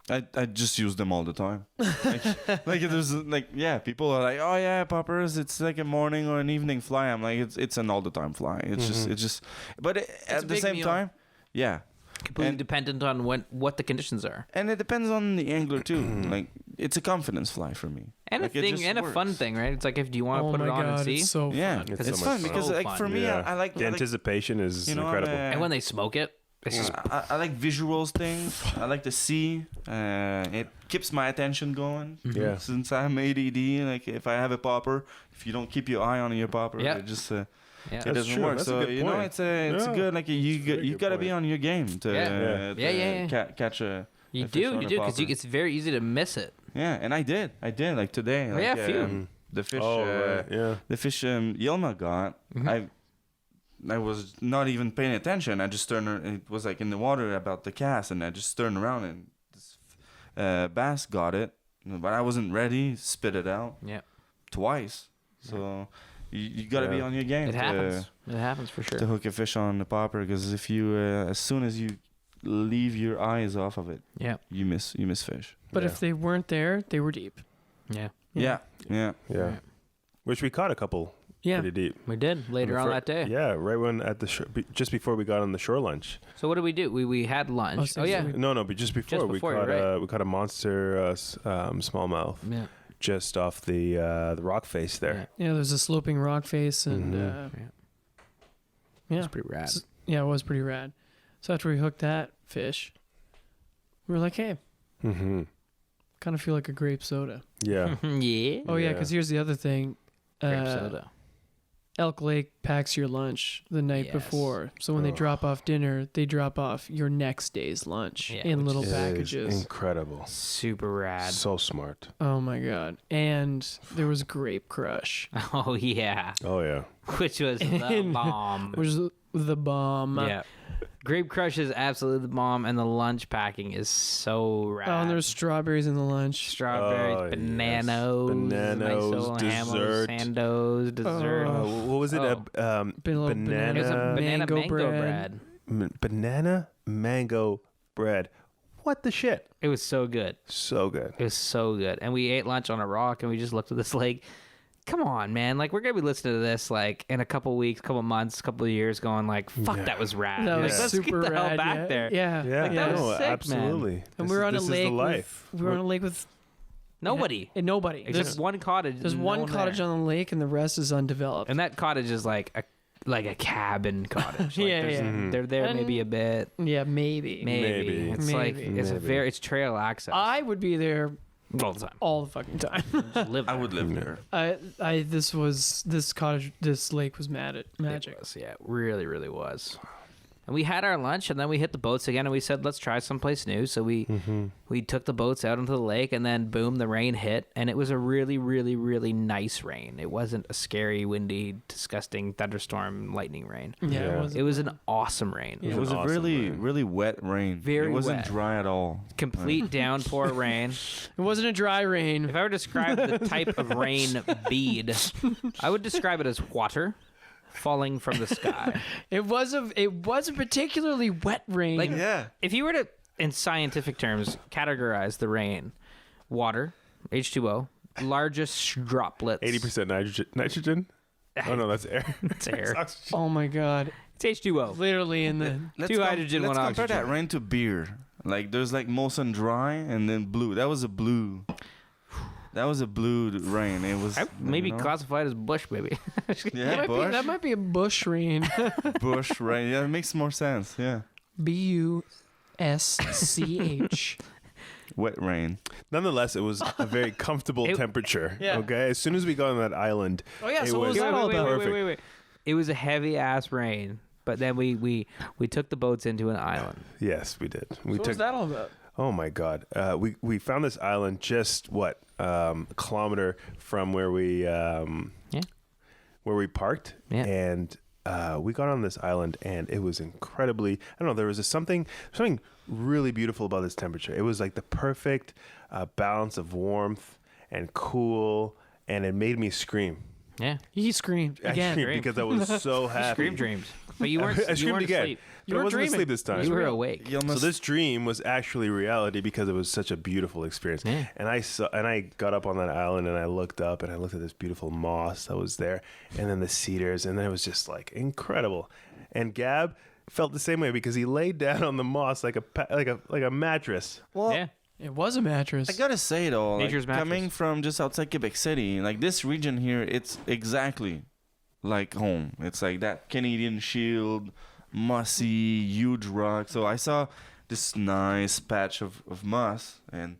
I just use them all the time. Like there's like people are like, oh yeah, poppers, it's like a morning or an evening fly. I'm like, it's an all the time fly. It's just but a at the big same meal. time, yeah, Completely And- dependent on what the conditions are, and it depends on the angler too. Like it's a confidence fly for me. and Like, a it thing just and a fun works. thing, right? It's like if do you want to Oh put my it on god, and see, it's so Yeah, fun. It's it's so fun much because fun. like So for fun. me, Yeah. I like The anticipation is you know, incredible. and when they smoke it, it's just I like visuals things. I like to see. It keeps my attention going. Yeah. Since I'm ADD, like if I have a popper, if you don't keep your eye on your popper, Yeah. it just yeah. it That's doesn't true. work. That's a So good you know, point. it's Yeah. good. Like you very you good got to point. be on your game to Yeah. to Yeah. catch a. You a fish do, on you a do, because popper. it's very easy to miss it. Yeah, and I did like today. Like, yeah, a few. the fish. Oh, right. Yeah. The fish Yelma got. Mhm. I was not even paying attention. I just turned. It was like in the water about the cast, and I just turned around and this bass got it, but I wasn't ready. Spit it out Yeah, twice. So you got to be Yeah. on your game. it happens. It happens for sure. To hook a fish on the popper, because if you as soon as you leave your eyes off of it, Yeah, you miss fish. But Yeah. if they weren't there, they were deep. yeah, Yeah. Yeah. Which we caught a couple Yeah. pretty deep. we did later on that day. Yeah, right when at the just before we got on the shore lunch. So what did we do? We had lunch. so Oh yeah, we- No, but just before, before, we you're caught right. we caught a monster smallmouth yeah. just off the rock face there. Yeah, there's a sloping rock face, and Mhm. yeah, It's pretty rad. S- yeah, it was pretty rad. So after we hooked that fish, we were like, hey, Mm-hmm. kind of feel like a grape soda. Yeah. yeah. Oh yeah, Yeah. because here's the other thing. Grape soda. Elk Lake packs your lunch the night Yes. before. So when they Oh. drop off dinner, they drop off your next day's lunch Yeah, in which little It is packages. incredible. Super rad. So smart. Oh my god. And there was Grape Crush, Oh yeah, Oh yeah. which was the bomb. which is the bomb. Yeah. Grape Crush is absolutely the bomb, and the lunch packing is so rad. Oh, and there's strawberries in the lunch. strawberries, Oh, yes. bananas, Bananas, nice little dessert. Sandos, dessert. Oh. What was it? Oh. Been a little Banana- It was a banana mango mango bread. bread. Banana mango bread. What the shit? It was so good. So good. It was so good. And we ate lunch on a rock, and we just looked at this lake. Come on, man. Like, we're going to be listening to this, like, in a couple weeks, couple months, couple of years, going, like, fuck, Yeah. that was rad. That Like, was let's super get the hell rad. back yeah. there. Yeah. Yeah, Like, that was no, sick, man. absolutely. And This we were is- on a this is lake. the life. We were on a lake with Nobody. and nobody. It's There's, just one cottage. there's no one cottage there. on the lake, and the rest is undeveloped. And that cottage is like a cabin cottage. Like, Yeah, there's- yeah. They're there maybe a bit. yeah, maybe. Maybe. It's like Maybe. it's a Maybe. it's trail access I would be there all the time. all the fucking time. Just live I there. would live there. this lake was magic. It was, yeah, it really, really was. And we had our lunch, and then we hit the boats again, and we said, let's try someplace new. So we took the boats out into the lake, and then boom, the rain hit, and it was a really, really, really nice rain. It wasn't a scary, windy, disgusting thunderstorm, lightning rain. Yeah, Yeah. it It was an awesome rain. Yeah. It was an a awesome really, rain. really wet rain. Very It wasn't wet. dry at all. Complete downpour rain. It wasn't a dry rain. If I were to describe the type of rain bead, I would describe it as water falling from the sky. It was a particularly wet rain. Like, Yeah. if you were to, in scientific terms, categorize the rain, water, H2O, largest droplets. 80% nitrogen. Oh no, that's air. It's air. It's oxygen. oh my god. It's H2O. Literally in the Two hydrogen, let's one compare oxygen. that rain to beer. Like there's like Molson Dry and then blue. That was a blue. That was a blue rain. It was I maybe you know? classified as bush, maybe. Yeah, bush. that might be a bush rain. bush rain. Yeah, it makes more sense. Yeah, BUSCH. wet rain. Nonetheless, it was a very comfortable It- temperature. Yeah. Okay, as soon as we got on that island, Oh yeah, it so what was was that all about? perfect. It was a heavy ass rain, but then we took the boats into an island. Yes, we did. We What was that all about? Oh my God, we found this island just a kilometer from where we parked, Yeah. and we got on this island, and it was incredibly. I don't know. There was something really beautiful about this temperature. It was like the perfect balance of warmth and cool, and it made me scream. Yeah. He screamed I again. screamed because I was so happy. Scream dreams. But you weren't. I you screamed weren't again. asleep. You But I were wasn't dreaming. asleep this time. You were awake. You So almost this dream was actually reality because it was such a beautiful experience. Yeah. And I got up on that island and I looked up and I looked at this beautiful moss that was there, and then the cedars, and then it was just like incredible. And Gab felt the same way because he laid down on the moss like a mattress. well. Yeah. It was a mattress. I gotta say though, like, Nature's mattress. coming from just outside Quebec City, like this region here, it's exactly like home. It's like that Canadian Shield, mossy, huge rock. So I saw this nice patch of moss, and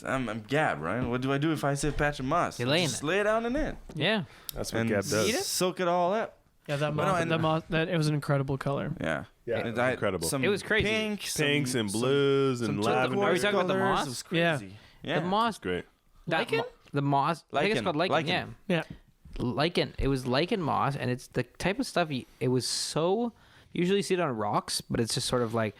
I'm Gab, right? What do I do if I see a patch of moss? You lay in Just it. lay down in it Yeah. That's what and Gab does. soak it all up. Yeah, that But no, and- that it was an incredible color. Yeah, Yeah, And it was I- incredible. Some It was crazy. Pink, Pinks some- and blues some and turquoise lavender. Are we talking about the colors. moss? It was Yeah. crazy. Yeah. The moss. Great. That Lichen? The moss. I think it's Lichen. called lichen. Lichen. Yeah. Yeah. Lichen. It was lichen moss, and it's the type of stuff. It was so. Usually you see it on rocks, but it's just sort of like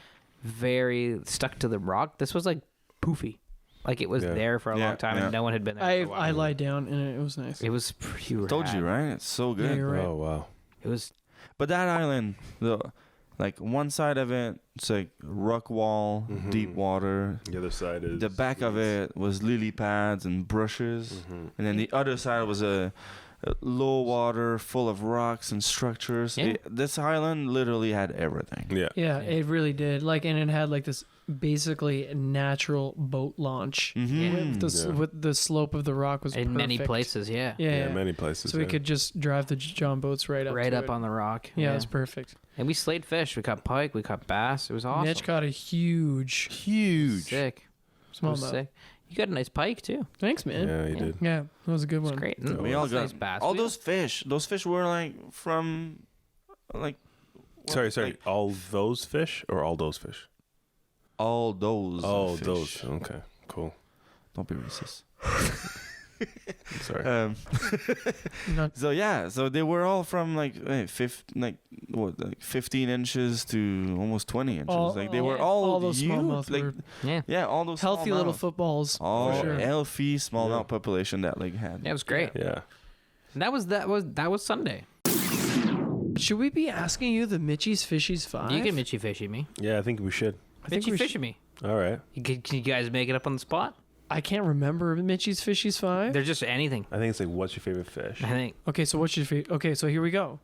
very stuck to the rock. This was like poofy, like it was Yeah. there for a Yeah, long time, yeah. and no one had been there. I for a while. I lied down and it was nice. It was pretty. Told you, rad. right? It's so Yeah, good. you're right. Oh wow. It was. But that island, like one side of it, it's like rock wall, Mhm. deep water. The other side is The back of it was lily pads and brushes, Mhm. and then the other side was a low water full of rocks and structures. Yeah. This island literally had everything. Yeah. Yeah, it really did. Like, and it had like this basically natural boat launch. Mhm. With Yeah. with the slope of the rock was In many perfect. places, yeah. Yeah, Yeah, yeah. many places. So we yeah. could just drive the John boats right up. Right to up it. on the rock. Yeah, it was perfect. And we slayed fish. We caught pike. We caught bass. It was awesome. Mitch caught a huge huge. Sick. It smallmouth. was sick. You got a nice pike too. Thanks, man. Yeah, he Yeah. did. Yeah, that was a good It's one. great. We all That's got nice bass. all We- those fish. Those fish were like from, like. Sorry. like, all those fish or all those fish? all those. Oh, fish. those. Okay, cool. Don't be racist. Sorry. Not- So yeah, so they were all from like 15 inches to almost 20 inches. All- Like they were yeah. all those huge, smallmouth like were Yeah. yeah, all those healthy little smallmouth. footballs. all for sure. healthy smallmouth Yeah. population that lake had. Yeah, it was great. yeah. And that was Sunday. Should we be asking you the Mitchie's Fishies 5? You can Mitchy Fishy me. Yeah, I think we should. I think Mitchy we Fishy should- me. All right. Can you guys make it up on the spot? I can't remember Mitchie's Fishies 5. They're just anything. I think it's like, what's your favorite fish? I think. Okay, so what's your favorite? Okay, so here we go.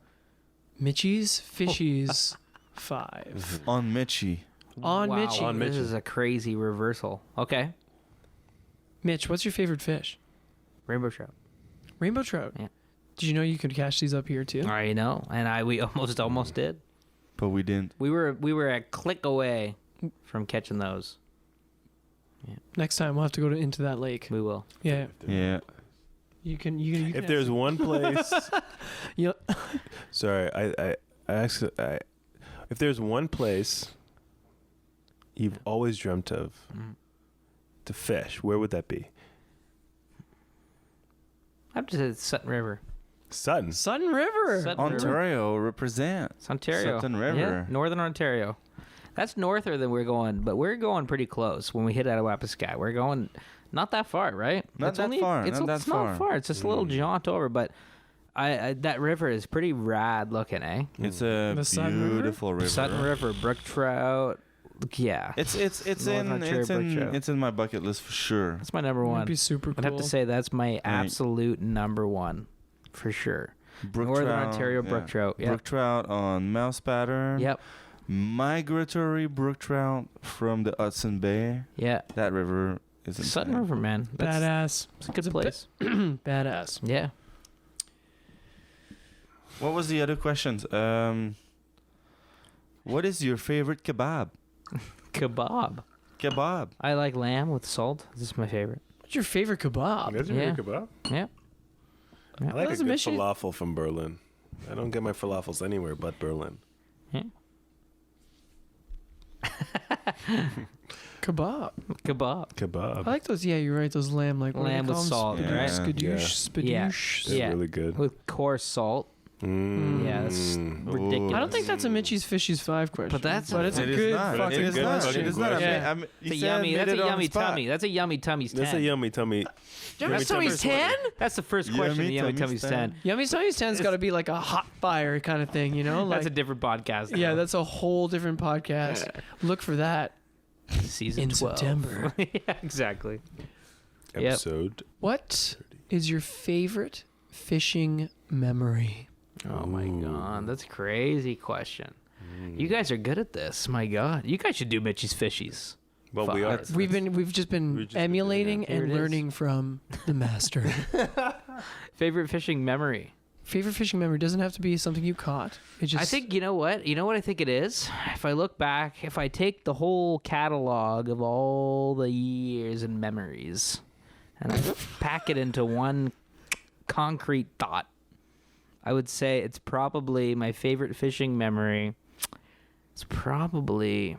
Mitchie's Fishies 5. On Mitchie. On Wow, Mitchie. On This Mitchie. is a crazy reversal. Okay. Mitch, what's your favorite fish? Rainbow trout. Rainbow trout. Yeah. Did you know you could catch these up here too? I know, and we almost did. But we didn't. We were a click away from catching those. Next time we'll have to go into that lake. We will. Yeah, Yeah. you can. If there's one place, Yeah. sorry, I actually, if there's one place you've always dreamt of Mm. to fish, where would that be? I've just said Sutton River. Sutton. Sutton River. Sutton River. Ontario represent. It's Ontario. Sutton River. Yeah, Northern Ontario. That's norther than we're going, but we're going pretty close when we hit out of Wapiskat. We're going not that far, right? Not It's that far, It's, not that it's not far. far. It's just a little jaunt over, but I that river is pretty rad looking, eh? It's a The Sutton River? beautiful river. Sutton River, brook trout. Yeah, It's North Ontario brook trout. it's in my bucket list for sure. that's my number That'd one. be super cool. I'd have to say that's my absolute number one, for sure. Brook Northern trout, Ontario brook trout. Yep. Brook trout on mouse pattern. Yep. Migratory brook trout from the Hudson Bay. Yeah. That river is Sutton insane. River, man. That's Badass. it's a good It's a place. Badass. Yeah. What was the other questions? What is your favorite kebab? Kebab. Kebab. I like lamb with salt. This is my favorite. What's your favorite kebab? That's a Yeah. good kebab. Yeah. I like a Doesn't good Michigan- falafel from Berlin. I don't get my falafels anywhere but Berlin. Kebab. Kebab. Kebab. I like those. Yeah, you're right. Those lamb, like what do Lamb they with call 'em? salt, Yeah. right? Skadoosh, Yeah. spadoosh. They're Yeah. really good. With coarse salt. Yeah, that's ridiculous. I don't think that's a Mitchie's Fishies 5 question. But that's it's a It is good not. fucking It It is is good not. fucking It is not. question. Yeah. I mean, That's a yummy. That's a yummy tummy. That's a yummy tummy's 10. That's a yummy tummy. Yummy Tummy's 10? That's the first question. Yummy Yummy Tummy's tummy's 10. 10. Yummy Tummy's 10's got to be like a hot fire kind of thing, you know? Like, That's a different podcast. yeah, though. that's a whole different podcast. Look for that season in 12. September. Yeah, exactly. Yep. Episode. What is your favorite fishing memory? Oh my god, that's a crazy question. You guys are good at this. My god, you guys should do Mitchie's Fishies. Well, we are. Fuck. We've just been emulating Here and it is. learning from the master. Favorite fishing memory. Favorite fishing memory doesn't have to be something you caught. It just I think you know what I think it is. If I look back, if I take the whole catalog of all the years and memories, and I pack it into one concrete thought, I would say it's probably my favorite fishing memory. It's probably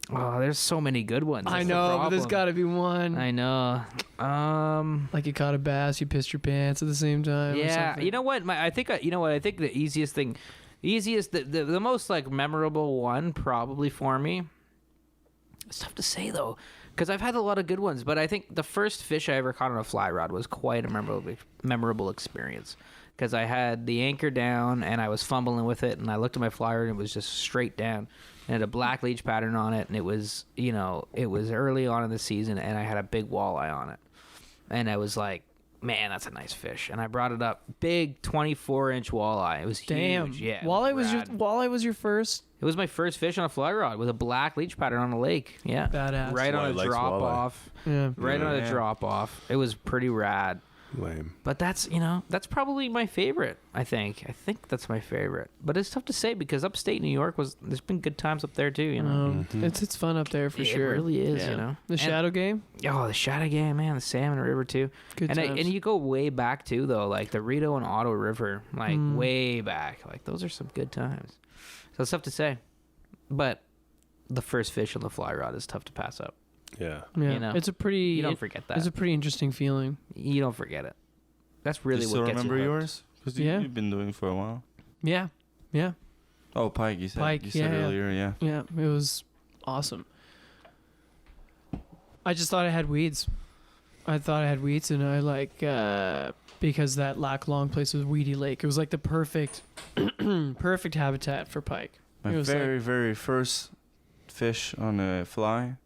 there's so many good ones. I That's the know, but there's problem. got to be one. I know. Like you caught a bass, you pissed your pants at the same time. or Yeah, something. you know what? I think the easiest thing, the most like memorable one probably for me. It's tough to say though, because I've had a lot of good ones. But I think the first fish I ever caught on a fly rod was quite a memorable experience. Because I had the anchor down and I was fumbling with it, and I looked at my fly rod and it was just straight down. And it had a black leech pattern on it, and it was it was early on in the season, and I had a big walleye on it. And I was like, man, that's a nice fish. And I brought it up. Big 24-inch walleye. It was Damn. huge. Yeah. Walleye was your first. It was my first fish on a fly rod with a black leech pattern on the lake. Yeah. Badass. Right Why on he a likes drop walleye. off. Yeah. Right on a Yeah. drop off. It was pretty rad. Lame. But that's probably my favorite, I think. I think that's my favorite. But it's tough to say because upstate New York there's been good times up there too, you know. It's fun up there for It sure. really is, Yeah. you know. The And- Shadow Game. Oh, the Shadow Game, man, the Salmon River too. Good and times. and you go way back too though, like the Rito and Otto River, like way back. Like those are some good times. So it's tough to say. But the first fish on the fly rod is tough to pass up. Yeah. Yeah. you know, It's a pretty. You don't forget that. It's a pretty interesting feeling. You don't forget it. That's really you what still gets remember you hooked. yours? Because Yeah. you've been doing it for a while. Yeah. Yeah. Oh, pike. You said. Pike, You said yeah, yeah. earlier. Yeah. Yeah. It was awesome. I just thought I had weeds. And I like because that Lac Long place was weedy lake. It was like the perfect habitat for pike. My It was very first fish on a fly,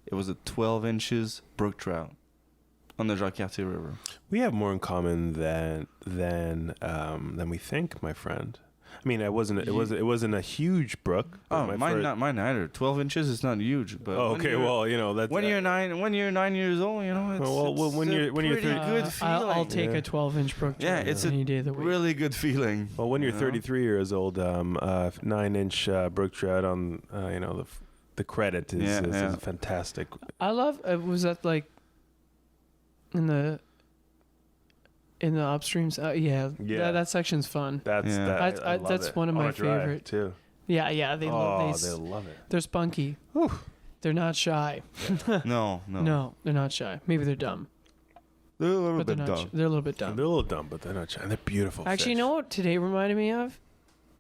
it was a 12 inches brook trout on the Jacques-Cartier River. We have more in common than we think, my friend. I mean, it wasn't a huge brook. but Oh, mine either. 12 inches is not huge, but Oh, okay. Well, that's when you're 9 years old, you know, it's, Well, it's when a you're pretty 30 good feeling. I'll take Yeah. a 12-inch brook Yeah, trout it's a any day of the week. really good feeling. Well, when you're you know? 33 years old, 9-inch brook trout on the credit is, Yeah, is, yeah. is fantastic. I love. Was that like in the upstreams? Yeah. Yeah. That section's fun. That's Yeah. that. I love That's it. one of On my a drive, favorite. too. Yeah. They love. They love it. They're spunky. They're not shy. No. No, they're not shy. Maybe they're dumb, They're a little but they're bit not. dumb. They're a little bit They're a dumb. little dumb, but they're not shy. They're beautiful. Actually, you fish. know what today reminded me of?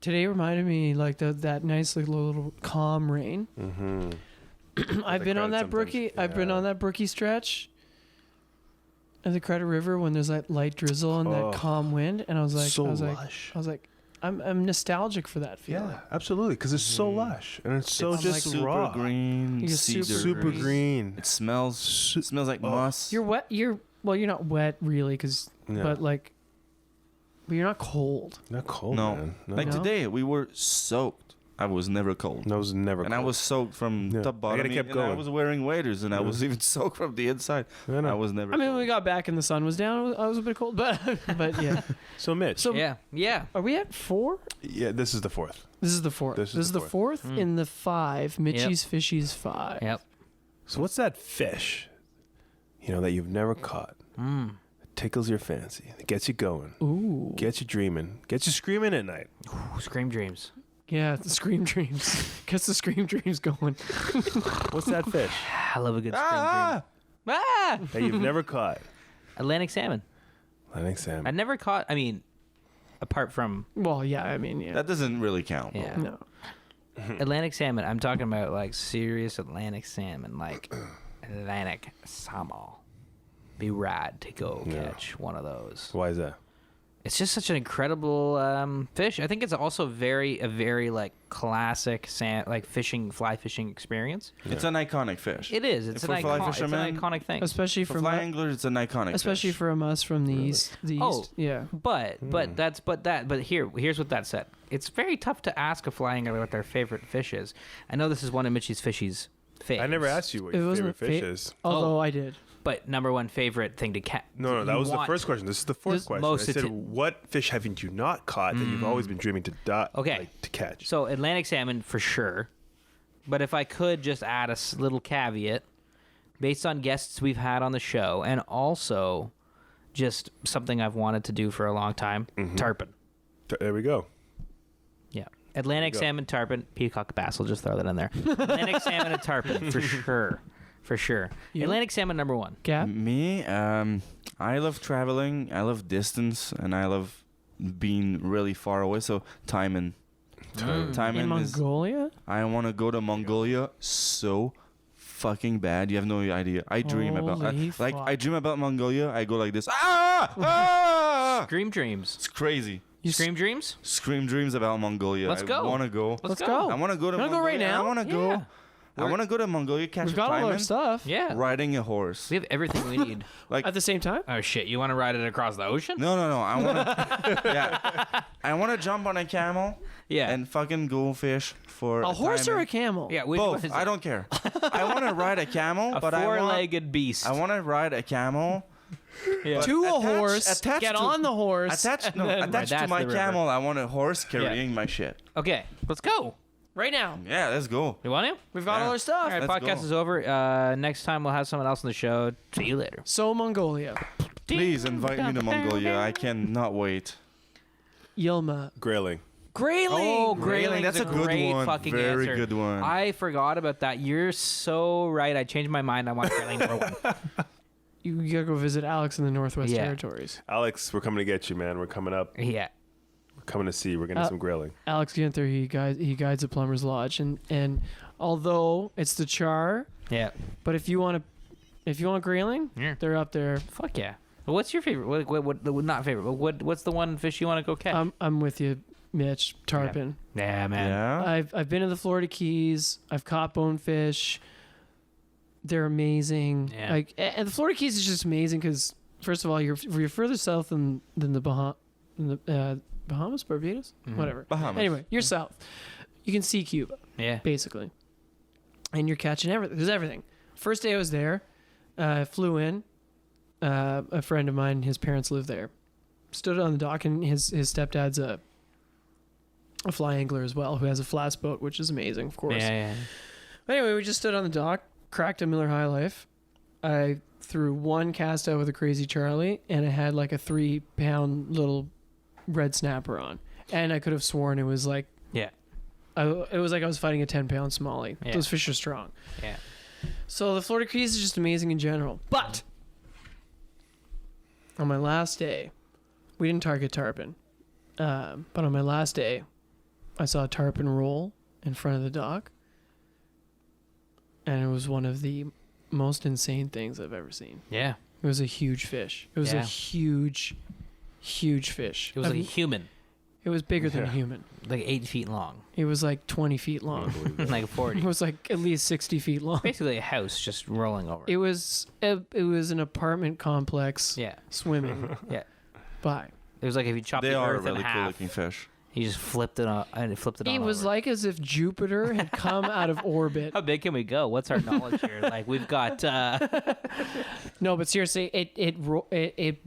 Today reminded me like that nice like, little calm rain. Mm-hmm. I've been on credit that brookie. sometimes, I've been yeah. on that brookie stretch. At the Credit River when there's that light drizzle and Oh. that calm wind, and I was like, lush. I'm nostalgic for that feeling. Yeah, absolutely, because it's so lush and it's so It's just super raw, green, You're cedar. super green. It smells. It smells like moss. You're wet. You're not wet really, Yeah. but you're not cold. Not cold, No. man. No. Like No? today, we were soaked. I was never cold. I was never. And I cold. was soaked from Yeah. top bottom. I gotta keep and I going. was wearing waders, and I Yeah. was even soaked from the inside. I know. I was never. I mean, cold. when we got back and the sun was down, I was a bit cold, but yeah. So Mitch, So Yeah. are we at 4? yeah, this is the fourth. This is the 4th. This This is is the the 4th Mm. in the 5. Mitchie's Fishies 5. Yep. So what's that fish, that you've never caught? Mm. That tickles your fancy. That gets you going. Ooh. Gets you dreaming. Gets you screaming at night. Ooh, Scream Dreams. Yeah, the Scream Dreams. Gets the Scream Dreams going. What's that fish I love a good Scream Ah! Dream. Ah! that you've never caught? Atlantic salmon. Atlantic salmon. I never caught. I mean, apart from Well, yeah, I mean, yeah. That doesn't really count. yeah. No. Atlantic salmon. I'm talking about like serious Atlantic salmon, like Atlantic salmon. Be rad to go Yeah. catch one of those. Why is that? It's just such an incredible fish. I think it's also a very like classic fly fishing experience. It's an iconic fish. It is. It's For an fly it's an fishermen, iconic thing. Especially For for fly anglers, it's an iconic especially fish. from us from the Really? east. The Oh. east. Yeah. But here's what that said. It's very tough to ask a fly angler what their favorite fish is. I know this is one of Mitchie's fishies. I never asked you what It your wasn't favorite fish fa- is. Although I did. But number one favorite thing to catch. No, that was the first question. This is the fourth This- question. most I said, atti- what fish haven't you not caught that you've always been dreaming to Okay. to catch? So Atlantic salmon for sure. But if I could just add a little caveat, based on guests we've had on the show, and also just something I've wanted to do for a long time, tarpon. There we go. Yeah. Atlantic go. salmon, tarpon, peacock bass. I'll just throw that in there. Atlantic salmon and tarpon for sure. For sure. You? Atlantic salmon number one. Gap. Me, I love traveling. I love distance, and I love being really far away. So Timon. In Timon is. Mongolia? I want to go to Mongolia so fucking bad. You have no idea. I dream about Holy like fuck. I dream about Mongolia. I go like this. Ah! Scream dreams. It's crazy. Scream dreams? Scream dreams about Mongolia. Let's go. I want to go. Let's go. I want to go to You wanna go Mongolia. right now? I want to Yeah. go. I want to go to Mongolia, catch We've a got all our Timon, stuff. Yeah. riding a horse. We have everything we need. Like At the same time? Oh shit! You want to ride it across the ocean? no. I want to. Yeah. I want to jump on a camel Yeah. and fucking go fish for A horse or Timon. a camel? yeah. Which one Both. is I it? don't care. I want to ride a camel, A but I want four-legged beast. to ride a camel. Yeah. To a Attach- horse. attach Get to- on the horse. Attached, no, then- attached to That's my the river. camel, I want a horse carrying my shit. Okay. Let's go. Right now. Yeah, let's go. You want to? We've got Yeah. all our stuff. All right. Let's Podcast go. is over. Next time we'll have someone else on the show. See you later. So Mongolia. Please invite me to Mongolia. I cannot wait. Yilma. Grayling. Grayling. Oh, Grayling, Grayling's that's a good great one. fucking Very answer. good one. I forgot about that. You're so right. I changed my mind. I want Grayling number one. You gotta go visit Alex in the Northwest Yeah. Territories. Alex, we're coming to get you, man. We're coming up. Yeah. We're coming to see. We're getting some grayling. Alex Ginther, he guides at Plumber's Lodge, and although it's the char, Yeah. but if you want grayling, Yeah. they're up there. Fuck yeah. What's your favorite? What not favorite, but what's the one fish you want to go catch? I'm with you, Mitch. Tarpon. Yeah, man. Yeah. I've been to the Florida Keys. I've caught bonefish. They're amazing. Yeah. Like, and the Florida Keys is just amazing because first of all, you're further south than the Bahamas, Barbados, whatever. Bahamas. Anyway, you're south. You can see Cuba Yeah. basically, and you're catching everything. There's everything. First day I was there, flew in. A friend of mine, his parents live there. Stood on the dock, and his stepdad's a fly angler as well, who has a flats boat, which is amazing, of course. Yeah. Anyway, we just stood on the dock, cracked a Miller High Life. I threw one cast out with a Crazy Charlie, and it had like a 3-pound little red snapper on. And I could have sworn it was like Yeah. it was like I was fighting a 10-pound smallie. Yeah. Those fish are strong. Yeah. So the Florida Keys is just amazing in general. But on my last day, we didn't target tarpon. But on my last day, I saw a tarpon roll in front of the dock. And it was one of the most insane things I've ever seen. Yeah. It was a huge fish. It was a Yeah. huge, huge fish. It was like a human, it was bigger than a Yeah. human. like 8 feet long, It was like 20 feet long. like It 40. was like at least 60 feet long. Basically a house just rolling over. It was an apartment complex Yeah. swimming Yeah. by. It was like if you chopped They the are earth really in cool half, looking fish. he just flipped it on and flipped it on. It was over. like as if Jupiter had come out of orbit. How big can we go? What's our knowledge here? Like we've got. No, but seriously, it.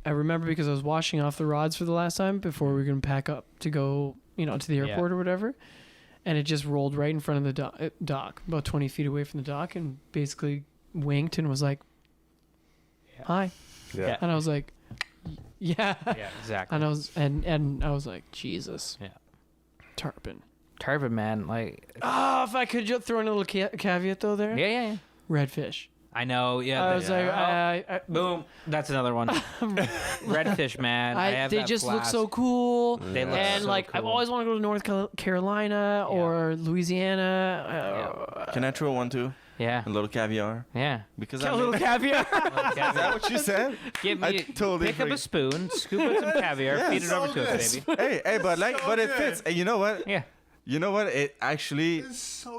I remember because I was washing off the rods for the last time before we were gonna pack up to go, to the airport or whatever, and it just rolled right in front of the dock, about 20 feet away from the dock, and basically winked and was like, "Hi," Yeah. and I was like, "Yeah," Yeah, exactly. and I was and I was like, "Jesus, Yeah. tarpon." Tarpon, man, like. Oh, if I could just throw in a little caveat though there. Yeah. Redfish. I know. Yeah. I was like, boom. That's another one. Redfish, man. I have they that just look blast. so cool. They look And so like, I've cool. always wanted to go to North Carolina or Louisiana. Can I throw one too? Yeah. A little caviar. Yeah. Because A little caviar. Is that what you said? Give I me, totally pick up a forgot. spoon, scoop out some caviar, feed it over to us, baby. Hey, but it fits. And you know what? Yeah. You know what? It actually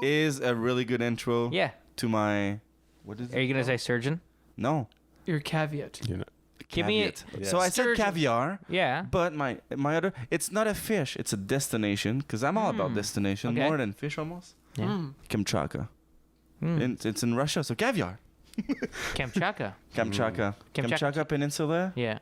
is a really good intro Yeah. to my. What is Are it? you gonna say surgeon? No. Your caveat. You know, Give me. Caveat. So I said Sturgeon. caviar, Yeah. but my other, it's not a fish. It's a destination because I'm all about destination Okay. more than fish almost. Yeah. Mm. Kamchatka. Mm. It's in Russia, so caviar. Kamchatka. Kamchatka. Kamchatka. Kamchatka Peninsula, Yeah.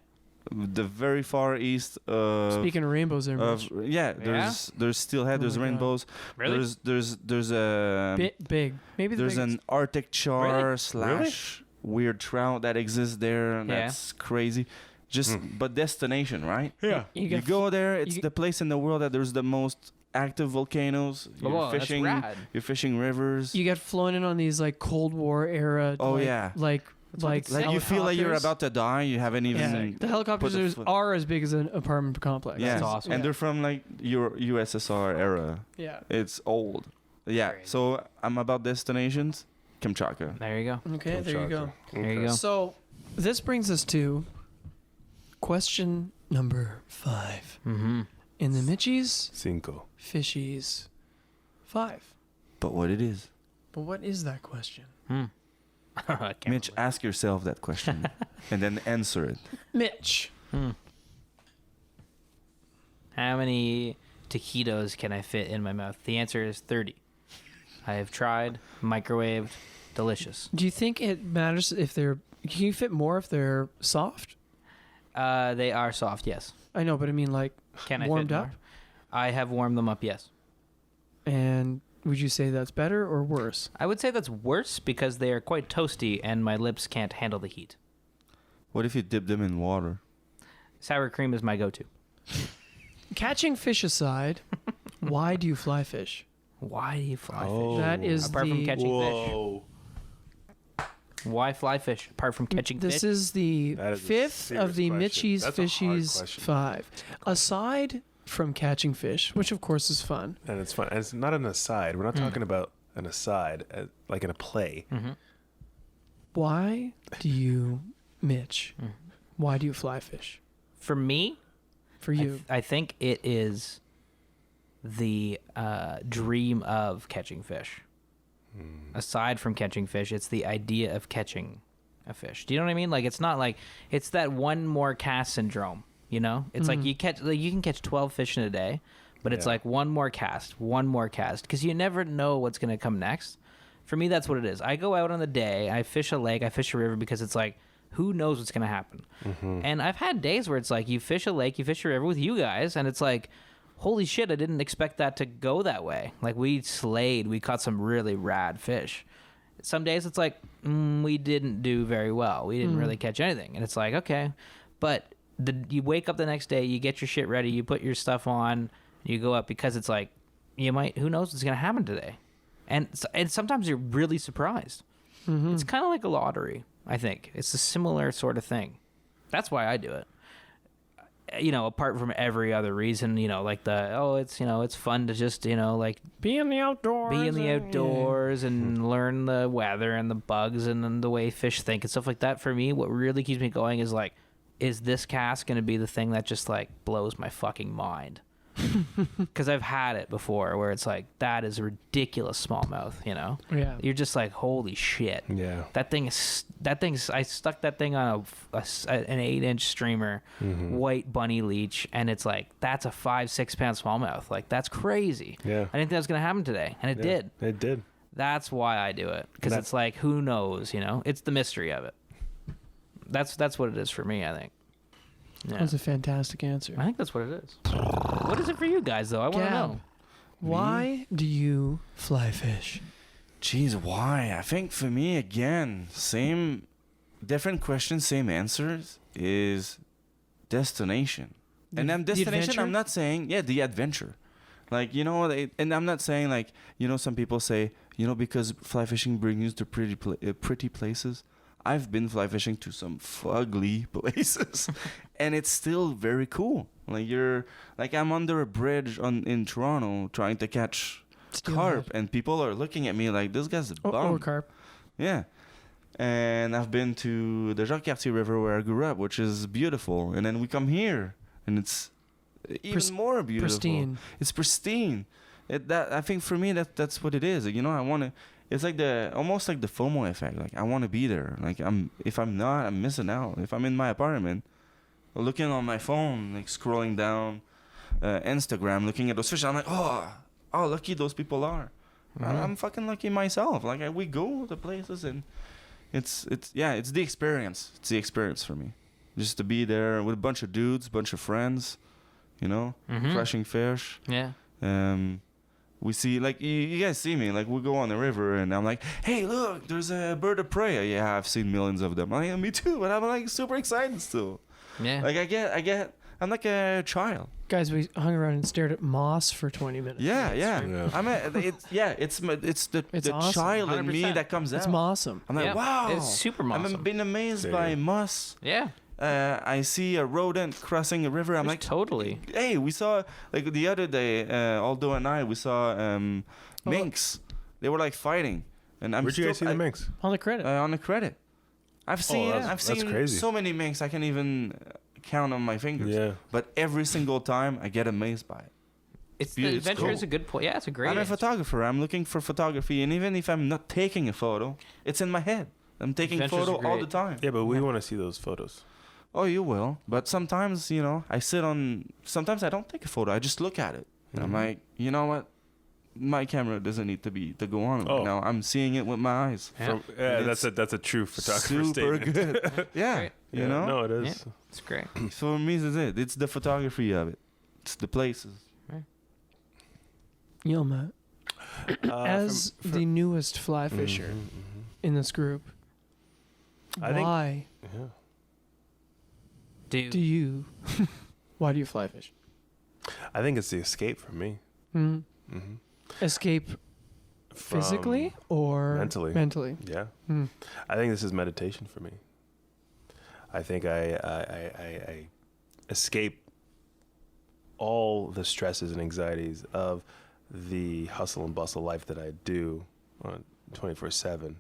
the very far east of. Speaking of rainbows, there, Of Mitch. there's steelhead, there's Oh my God. rainbows, Really? there's a Big. Maybe the there's biggest. an Arctic char Really? slash weird trout that exists there. And Yeah. That's crazy. Just but destination, right? yeah. You You get go there. It's you- the place in the world that there's the most active volcanoes. You're Whoa, that's fishing. rad. You're fishing rivers. you get flown in on these like Cold War era. Oh, like, yeah. like like you feel like you're helicopters. about to die. You haven't even. Yeah, the helicopters put the foot- are as big as an apartment complex. Yeah, That's awesome. and they're from like your USSR era. Yeah. It's old. Yeah. Crazy. So I'm about destinations. Kamchatka. There you go. Okay, there you go. There you go. So this brings us to question number 5. Mm-hmm. In the Mitchies, Cinco. Fishies 5. But what it is, But what is that question? I can't Mitch, ask yourself that question and then answer it. Mitch. How many taquitos can I fit in my mouth? The answer is 30. I have tried, microwaved, delicious. Do you think it matters if they're? Can you fit more if they're soft? They are soft, yes. I know, but I mean like Can I warmed fit up. more? I have warmed them up, yes. And would you say that's better or worse? I would say that's worse because they are quite toasty and my lips can't handle the heat. What if you dip them in water? Sour cream is my go-to. Catching fish aside, why do you fly fish? Why do you fly Oh. fish? That is Apart from the. catching Whoa. fish. Why fly fish? Apart from catching This fish? is the That is a 5th of serious the question. Mitchies That's a hard Fishies question. 5. Aside from catching fish, which of course is fun, And it's fun. And it's not an aside. We're not talking about an aside, like in a play. why do you, Mitch, why do you fly fish? For me, For I, you. I think it is the dream of catching fish. Aside from catching fish, it's the idea of catching a fish. Do you know what I mean? Like it's not like it's that one more cast syndrome. You know, it's like you can catch 12 fish in a day, but it's Yeah. like one more cast, because you never know what's gonna come next. For me, that's what it is. I go out on the day, I fish a lake, I fish a river because it's like who knows what's gonna happen. And I've had days where it's like you fish a lake, you fish a river with you guys, and it's like, holy shit, I didn't expect that to go that way. Like we caught some really rad fish. Some days it's like we didn't do very well. We didn't really catch anything, and it's like okay, but you wake up the next day, you get your shit ready, you put your stuff on, you go up because it's like who knows what's gonna happen today, and sometimes you're really surprised. It's kind of like a lottery. I think it's a similar sort of thing. That's why I do it. Apart from every other reason, like it's fun to just, like Be in the outdoors. be in the outdoors and learn the weather and the bugs and then the way fish think and stuff like that. For me, what really keeps me going is like, is this cast going to be the thing that just like blows my fucking mind? Because I've had it before where it's like, that is a ridiculous smallmouth, Yeah. You're just like, holy shit. Yeah. I stuck that thing on an 8-inch streamer, white bunny leech, and it's like, that's a 5-6 pound smallmouth. Like, that's crazy. Yeah. I didn't think that was going to happen today, and it Yeah, did. It did. That's why I do it, because it's like, who knows, It's the mystery of it. That's what it is for me, I think. Yeah. That's a fantastic answer. I think that's what it is. What is it for you guys, though? I want to Gab, know. Why do you fly fish? Jeez, why? I think for me, again, same, different questions, same answers is destination. And then The destination, adventure? I'm not saying, the adventure. Like, you know, and I'm not saying like, you know, some people say, you know, because fly fishing brings you to pretty places. I've been fly fishing to some fugly places, and it's still very cool. Like I'm under a bridge in Toronto trying to catch carp, and people are looking at me like, this guy's a bum. Or carp. Yeah. And I've been to the Jacques-Cartier River where I grew up, which is beautiful. And then we come here, and it's even more beautiful. Pristine. It's pristine. I think for me that's what it is. You know, I want to. It's like almost like the FOMO effect. Like I want to be there. Like if I'm not, I'm missing out. If I'm in my apartment, looking on my phone, like scrolling down Instagram, looking at those fish, I'm like, oh, lucky those people are. Mhm. I'm fucking lucky myself. Like we go to places and it's the experience. It's the experience for me, just to be there with a bunch of dudes, bunch of friends, you know, Mhm. flashing fish. Yeah. We see, like, you guys see me, like, we go on the river, and I'm like, hey, look, there's a bird of prey. Yeah, I've seen millions of them. Like, me too, but I'm, like, super excited still. Yeah. Like, I'm like a child. Guys, we hung around and stared at moss for 20 minutes. Yeah. Yeah. It's the awesome. child in me 100%. that comes out. It's awesome. I'm like, Yeah. wow. It's super awesome. I've been amazed Same. by moss. Yeah. I see a rodent crossing a river. I'm like, totally. hey, we saw, like, the other day, Aldo and I, we saw minks. They were, like, fighting. And I'm Where'd you guys see the minks? On the credit. On the credit. I've seen that's crazy. so many minks I can't even count on my fingers. Yeah. But every single time I get amazed by it. It's Beautiful. the It's adventure cool. is a good point. Yeah, it's a great. I'm a answer. photographer. I'm looking for photography, and even if I'm not taking a photo, it's in my head. I'm taking Adventures photo are all the great. time. Yeah, but we want to see those photos. Oh, you will. But sometimes, you know, sometimes I don't take a photo. I just look at it. And I'm Mhm. like, you know what? My camera doesn't need to go on right Oh. now. I'm seeing it with my eyes. Yeah. Yeah, It's that's a true photographer Super statement. good. Yeah. Right. You Yeah, know? No, it is. It's great. So for me, it's it. It's the photography of it. It's the places. Yo, Matt. As from- the newest fly fisher Mhm, mhm. in this group, I think- why Yeah. do you why do you fly fish? I think it's the escape for me. Hmm? Mm-hmm. Escape physically or mentally. Mentally. Yeah. Hmm. I think this is meditation for me. I think I escape all the stresses and anxieties of the hustle and bustle life that I do on 24/7.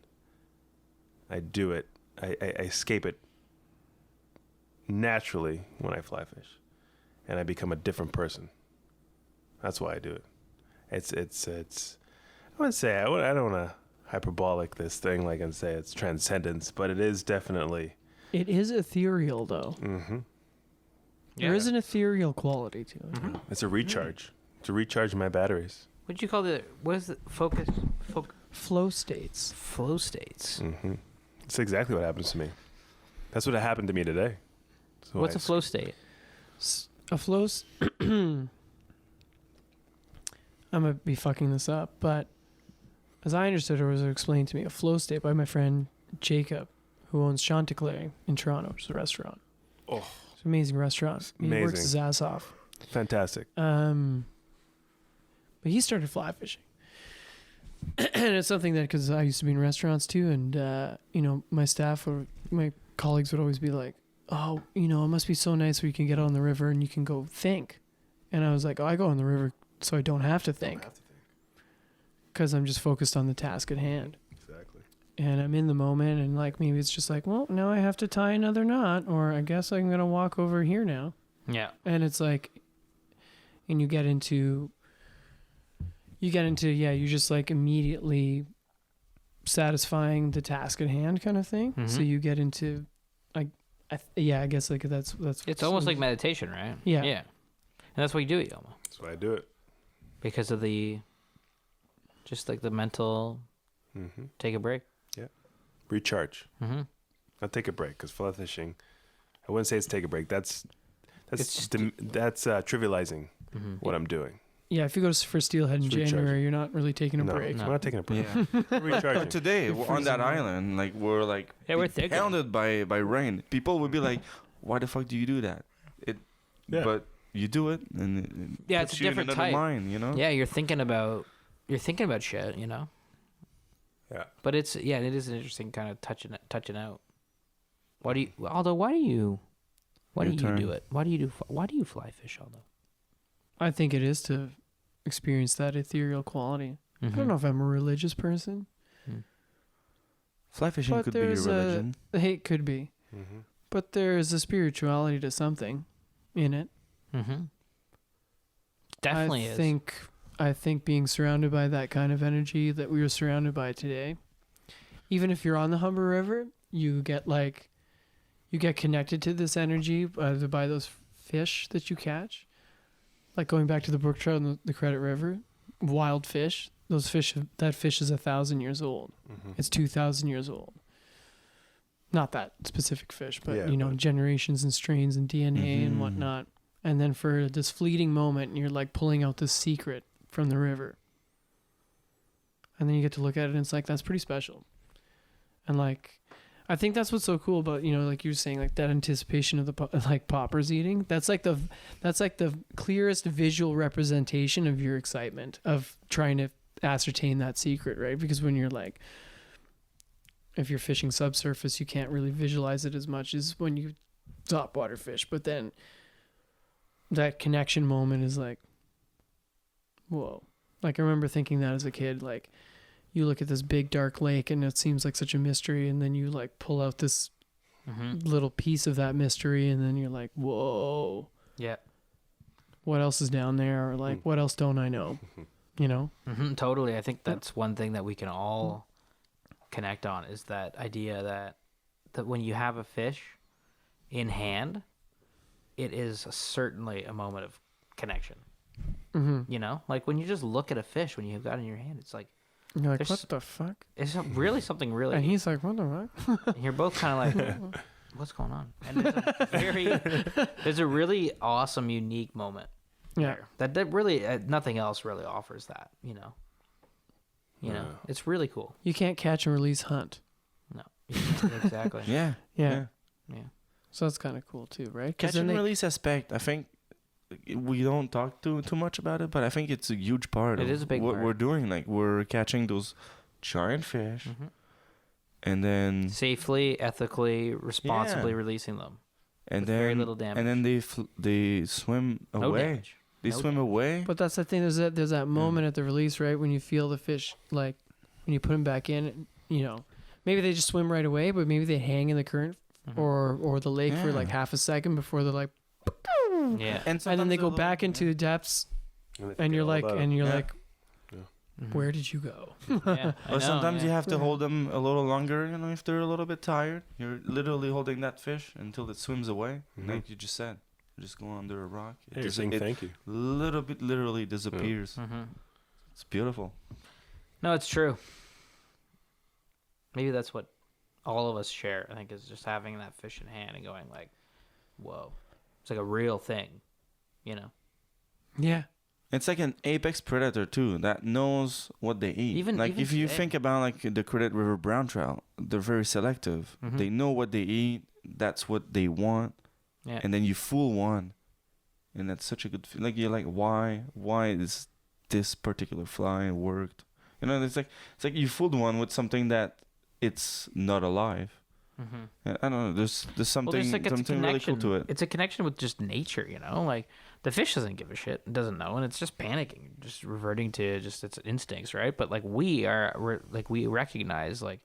I do it. I escape it naturally when I fly fish, and I become a different person. That's why I do it. It's. I wouldn't say I don't want to hyperbolic this thing like and say it's transcendence, but it is definitely. It is ethereal though. Mm-hmm. There is an ethereal quality to it. Mhm. It's a recharge. To recharge my batteries. What'd you call the? What is it? Focus. Flow states. Flow states. Mm-hmm. It's exactly what happens to me. That's what happened to me today. So What's a flow state? A flow. I'm gonna be fucking this up, but as I understood it, was explained to me a flow state by my friend Jacob, who owns Chanticleer in Toronto, which is a restaurant. Oh, It's an amazing restaurant. He works amazing. his ass off. fantastic. But he started fly fishing. And it's something that, because I used to be in restaurants too, and, you know, my staff or my colleagues would always be like, oh, you know, it must be so nice where you can get on the river and you can go think. And I was like, oh, I go on the river so I don't have to think. Because I'm just focused on the task at hand. Exactly. And I'm in the moment, and like maybe it's just like, well, now I have to tie another knot, or I guess I'm going to walk over here now. Yeah. And it's like, and you get into, yeah, you just like immediately satisfying the task at hand kind of thing. So Mhm. you get into, I guess like that's. It's almost like meditation, right? Yeah. Yeah. And that's why you do it, Yoma. That's why I do it. Because of just like the mental, Mm-hmm. take a break. Recharge. Mm-hmm. Not take a break, because fly fishing, I wouldn't say it's take a break. That's It's trivializing Mm-hmm. what I'm doing. Yeah, if you go for Steelhead in It's recharging. January, you're not really taking a No, break. I'm not taking a break. Yeah. I'm recharging. But today You're on that freezing. island, like we're like Yeah, we're being thinking. pounded by rain. People would be like, "Why the fuck do you do that?" Yeah. But you do it, and it Yeah, puts it's a you different in another type. mind, you know. Yeah, you're thinking about shit, you know. Yeah. But it is an interesting kind of touching out. Why do you do Your turn. it? Why do you fly fish, Aldo? I think it is to experience that ethereal quality. I don't know if I'm a religious person. Fly fishing But could be your there's religion. It could be. Mm-hmm. But there's a spirituality to something in it. Mm-hmm. Definitely is. I think being surrounded by that kind of energy that we are surrounded by today, even if you're on the Humber River, you get connected to this energy by those fish that you catch. Like going back to the brook trout and the Credit River, wild fish. That fish is 1,000 years old. Mm-hmm. It's 2,000 years old. Not that specific fish, but Yeah, but generations and strains and DNA and Mhm. whatnot. And then for this fleeting moment, you're like pulling out this secret from the river. And then you get to look at it and it's like, that's pretty special. And like, I think that's what's so cool about, like you were saying, like that anticipation of the poppers eating. That's like the clearest visual representation of your excitement of trying to ascertain that secret, right? Because when you're like, if you're fishing subsurface, you can't really visualize it as much as when you topwater fish. But then that connection moment is like, whoa. Like I remember thinking that as a kid, like you look at this big dark lake and it seems like such a mystery, and then you like pull out this little piece of that mystery, and then you're like, whoa, Yeah. what else is down there? Or like, what else don't I know? You know? Totally. I think that's one thing that we can all connect on, is that idea that when you have a fish in hand, it is certainly a moment of connection. Mm-hmm. You know, like when you just look at a fish when you've got it in your hand, it's like, You're like, There's- what the fuck? it's really something really. And he's like, what the fuck? And you're both kind of like, what's going on? And there's a really awesome, unique moment. Yeah. there that really nothing else really offers that. You know, Yeah. it's really cool. You can't catch and release hunt. No, you can't- exactly. Yeah. Yeah. Yeah. So that's kind of cool too, right? Catch and release aspect. I think we don't talk too much about it, but I think it's a huge part It of is a big what part. we're doing. Like we're catching those giant fish, Mhm. and then Safely, ethically, responsibly releasing them. and with then very little damage. and then they swim No away. damage. They No swim damage. away. But that's the thing. There's that moment at the release, right, when you feel the fish, like when you put them back in. Maybe they just swim right away, but maybe they hang in the current Mhm. or the lake for like Yeah. half a second before they're like, Yeah. and then sometimes they a go little- back into the depths, and you're like, Yeah. Mhm. where did you go? Yeah, I know, Or sometimes yeah. you have to hold them a little longer, if they're a little bit tired. You're literally holding that fish until it swims away. Mhm. Like you just said. Just go under a rock. Yeah, you're saying it thank you. little bit literally disappears. Mhm. It's beautiful. No, it's true. Maybe that's what all of us share, I think, is just having that fish in hand and going like, whoa. It's like a real thing, you know? Yeah. It's like an apex predator too that knows what they eat. Even if you today. think about like the Credit River brown trout, they're very selective. Mhm. They know what they eat. That's what they want. Yeah. And then you fool one, and that's such a good. Like you're like, why is this particular fly worked? It's like you fooled one with something that it's not alive. Mhm. I don't know. There's something there's like it's a something really cool to it. It's a connection with just nature, you know? Like the fish doesn't give a shit, it doesn't know, and it's just panicking, just reverting to just its instincts, right? But like we recognize like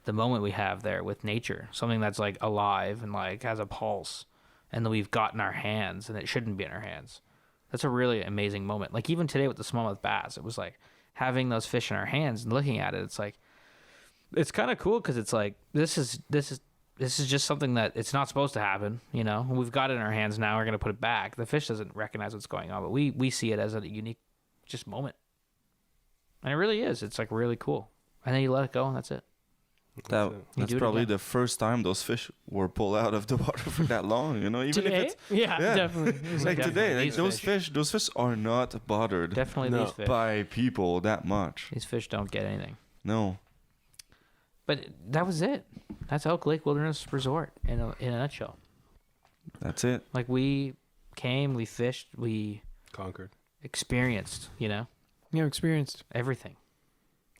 the moment we have there with nature, something that's like alive and like has a pulse, and that we've got in our hands, and it shouldn't be in our hands. That's a really amazing moment. Like even today with the smallmouth bass, it was like having those fish in our hands and looking at it. It's like it's kind of cool because it's like this is just something that it's not supposed to happen. You know, we've got it in our hands now. We're gonna put it back. The fish doesn't recognize what's going on, but we see it as a unique just moment, and it really is. It's like really cool. And then you let it go, and that's it. That's You do it probably again. the first time those fish were pulled out of the water for that long. Even Today? if it's Yeah, Yeah. definitely. It was like Definitely today, like these those fish are not bothered Definitely No. these fish. by people that much. These fish don't get anything. No. But that was it. That's Elk Lake Wilderness Resort in a nutshell. That's it. Like we came, we fished, we Conquered. experienced, You experienced. everything.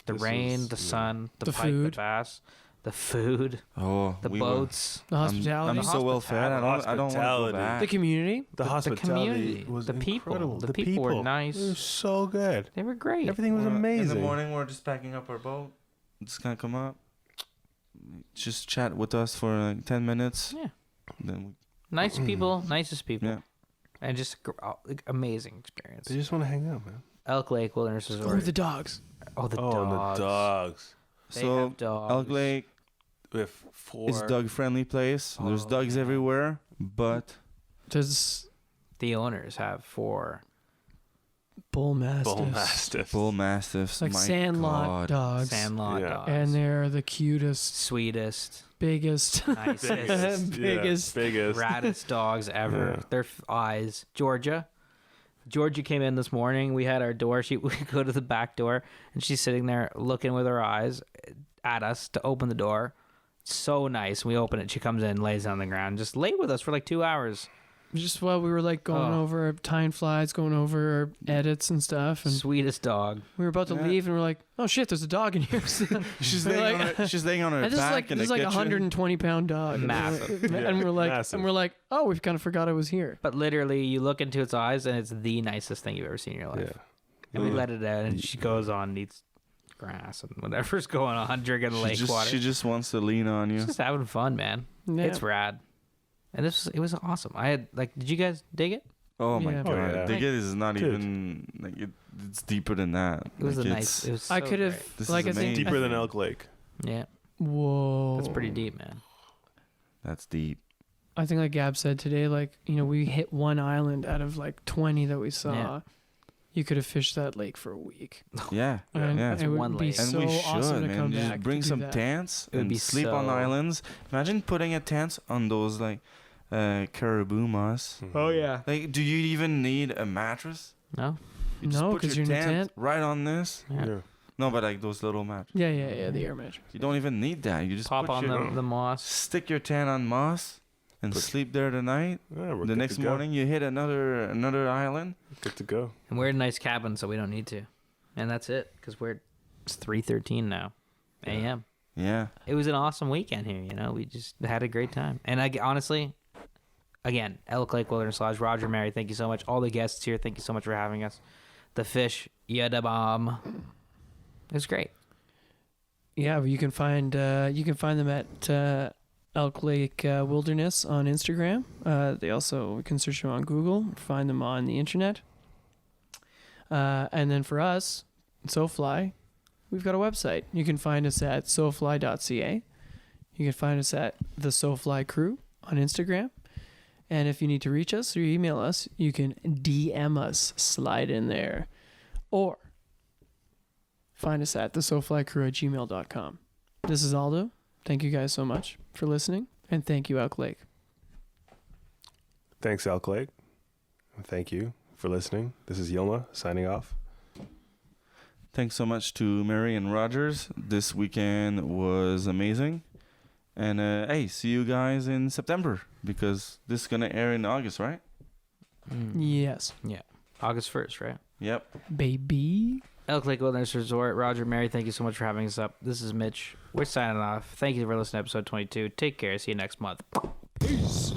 The This rain, is- the yeah. sun, the The pike, the food. bass, the food, Oh, the we were- boats, The hospitality. I'm so well fed. I don't want to go Hospitality. back. the community. The hospitality community, was the people. incredible. The people were nice. It was so good. They were great. Everything was We're- amazing. In the morning, we're just packing up our boat. Just gonna come up, just chat with us for like 10 minutes. Yeah. Then Nice people, nicest people, yeah. and just amazing experience. They just want to hang out, man. Elk Lake Wilderness Oh, Resort. the dogs. Oh, the Oh, and the dogs. dogs. They So have dogs. Elk Lake We have 4. is dog friendly place. There's Oh, dogs yeah. everywhere, but Does The owners have 4. bull mastiffs. Bull mastiffs. bull mastiffs. Like my Sandlot God. dogs. Sandlot Yeah. dogs. And they're the cutest, sweetest, biggest. nicest, Biggest. Biggest. Yeah, biggest. raddest dogs ever. Yeah. Their eyes. Georgia came in this morning. We had our door. We go to the back door, and she's sitting there looking with her eyes at us to open the door. So nice. We open it. She comes in, lays on the ground, just laid with us for like 2 hours. Just while we were like going Oh. over time flies, going over edits and stuff, and Sweetest dog. we were about to Yeah. leave, and we're like, "Oh shit, there's a dog in here." She's We're laying, like- on her, she's laying on her And this is back like in this is the like a kitchen. 120-pound dog, Massive. and we're like, Massive. oh, we kind of forgot I was here. But literally, you look into its eyes, and it's the nicest thing you've ever seen in your life. Yeah. And we Yeah. let it out, and she goes on, and eats grass and whatever's going on, drinking lake water. She just wants to lean on you. She's just having fun, man. Yeah. It's rad. And it was awesome. I had did you guys dig it? Oh my Yeah. God. Oh, yeah. The gate is not Dude. even like it's deeper than that. It was Like, a it's- nice. It was. I so could have, great. This like, I is think amazing. Deeper than Elk Lake. Yeah, Whoa, that's pretty deep, man. That's deep. I think, like Gab said today, like we hit one island out of like 20 that we saw. Yeah. You could have fished that lake for a week. Yeah. And Yeah. That's it would one be lake. And so we should, awesome to man. come Just back. bring to do some that. tents It would and be sleep on so- islands. Imagine putting a tent on those like caribou moss. Oh yeah. Like, do you even need a mattress? No. You just No, put 'cause your you're in the tent. right on this. Yeah. Yeah. No, but like those little mattresses. Yeah, the air match. You don't even need that. You just Pop put on your, the moss. stick your tent on moss and Put- sleep there the night. Yeah, we're The good next to go. morning you hit another island. Good to go. And we're in a nice cabin, so we don't need to. And that's it, because it's 3:13 now, a.m. Yeah. It was an awesome weekend here. We just had a great time. And honestly, again, Elk Lake Wilderness Lodge, Roger, Mary, thank you so much. All the guests here, thank you so much for having us. The fish, yada bomb. It was great. Yeah, but you can find them at Elk Lake Wilderness on Instagram. They also you can search them on Google, find them on the internet. And then for us, SoFly, we've got a website. You can find us at sofly.ca. You can find us at the SoFly Crew on Instagram. And if you need to reach us or email us, you can DM us, slide in there. Or find us at the SoFlyCrew@gmail.com. This is Aldo. Thank you guys so much for listening. And thank you, Elk Lake. Thanks, Elk Lake. And thank you for listening. This is Yilma signing off. Thanks so much to Mary and Rogers. This weekend was amazing. And hey, see you guys in September because this is going to air in August, right? Yes. Yeah. August 1st, right? Yep. Baby. Elk Lake Wilderness Resort. Roger, Mary, thank you so much for having us up. This is Mitch. We're signing off. Thank you for listening to episode 22. Take care. See you next month. Peace.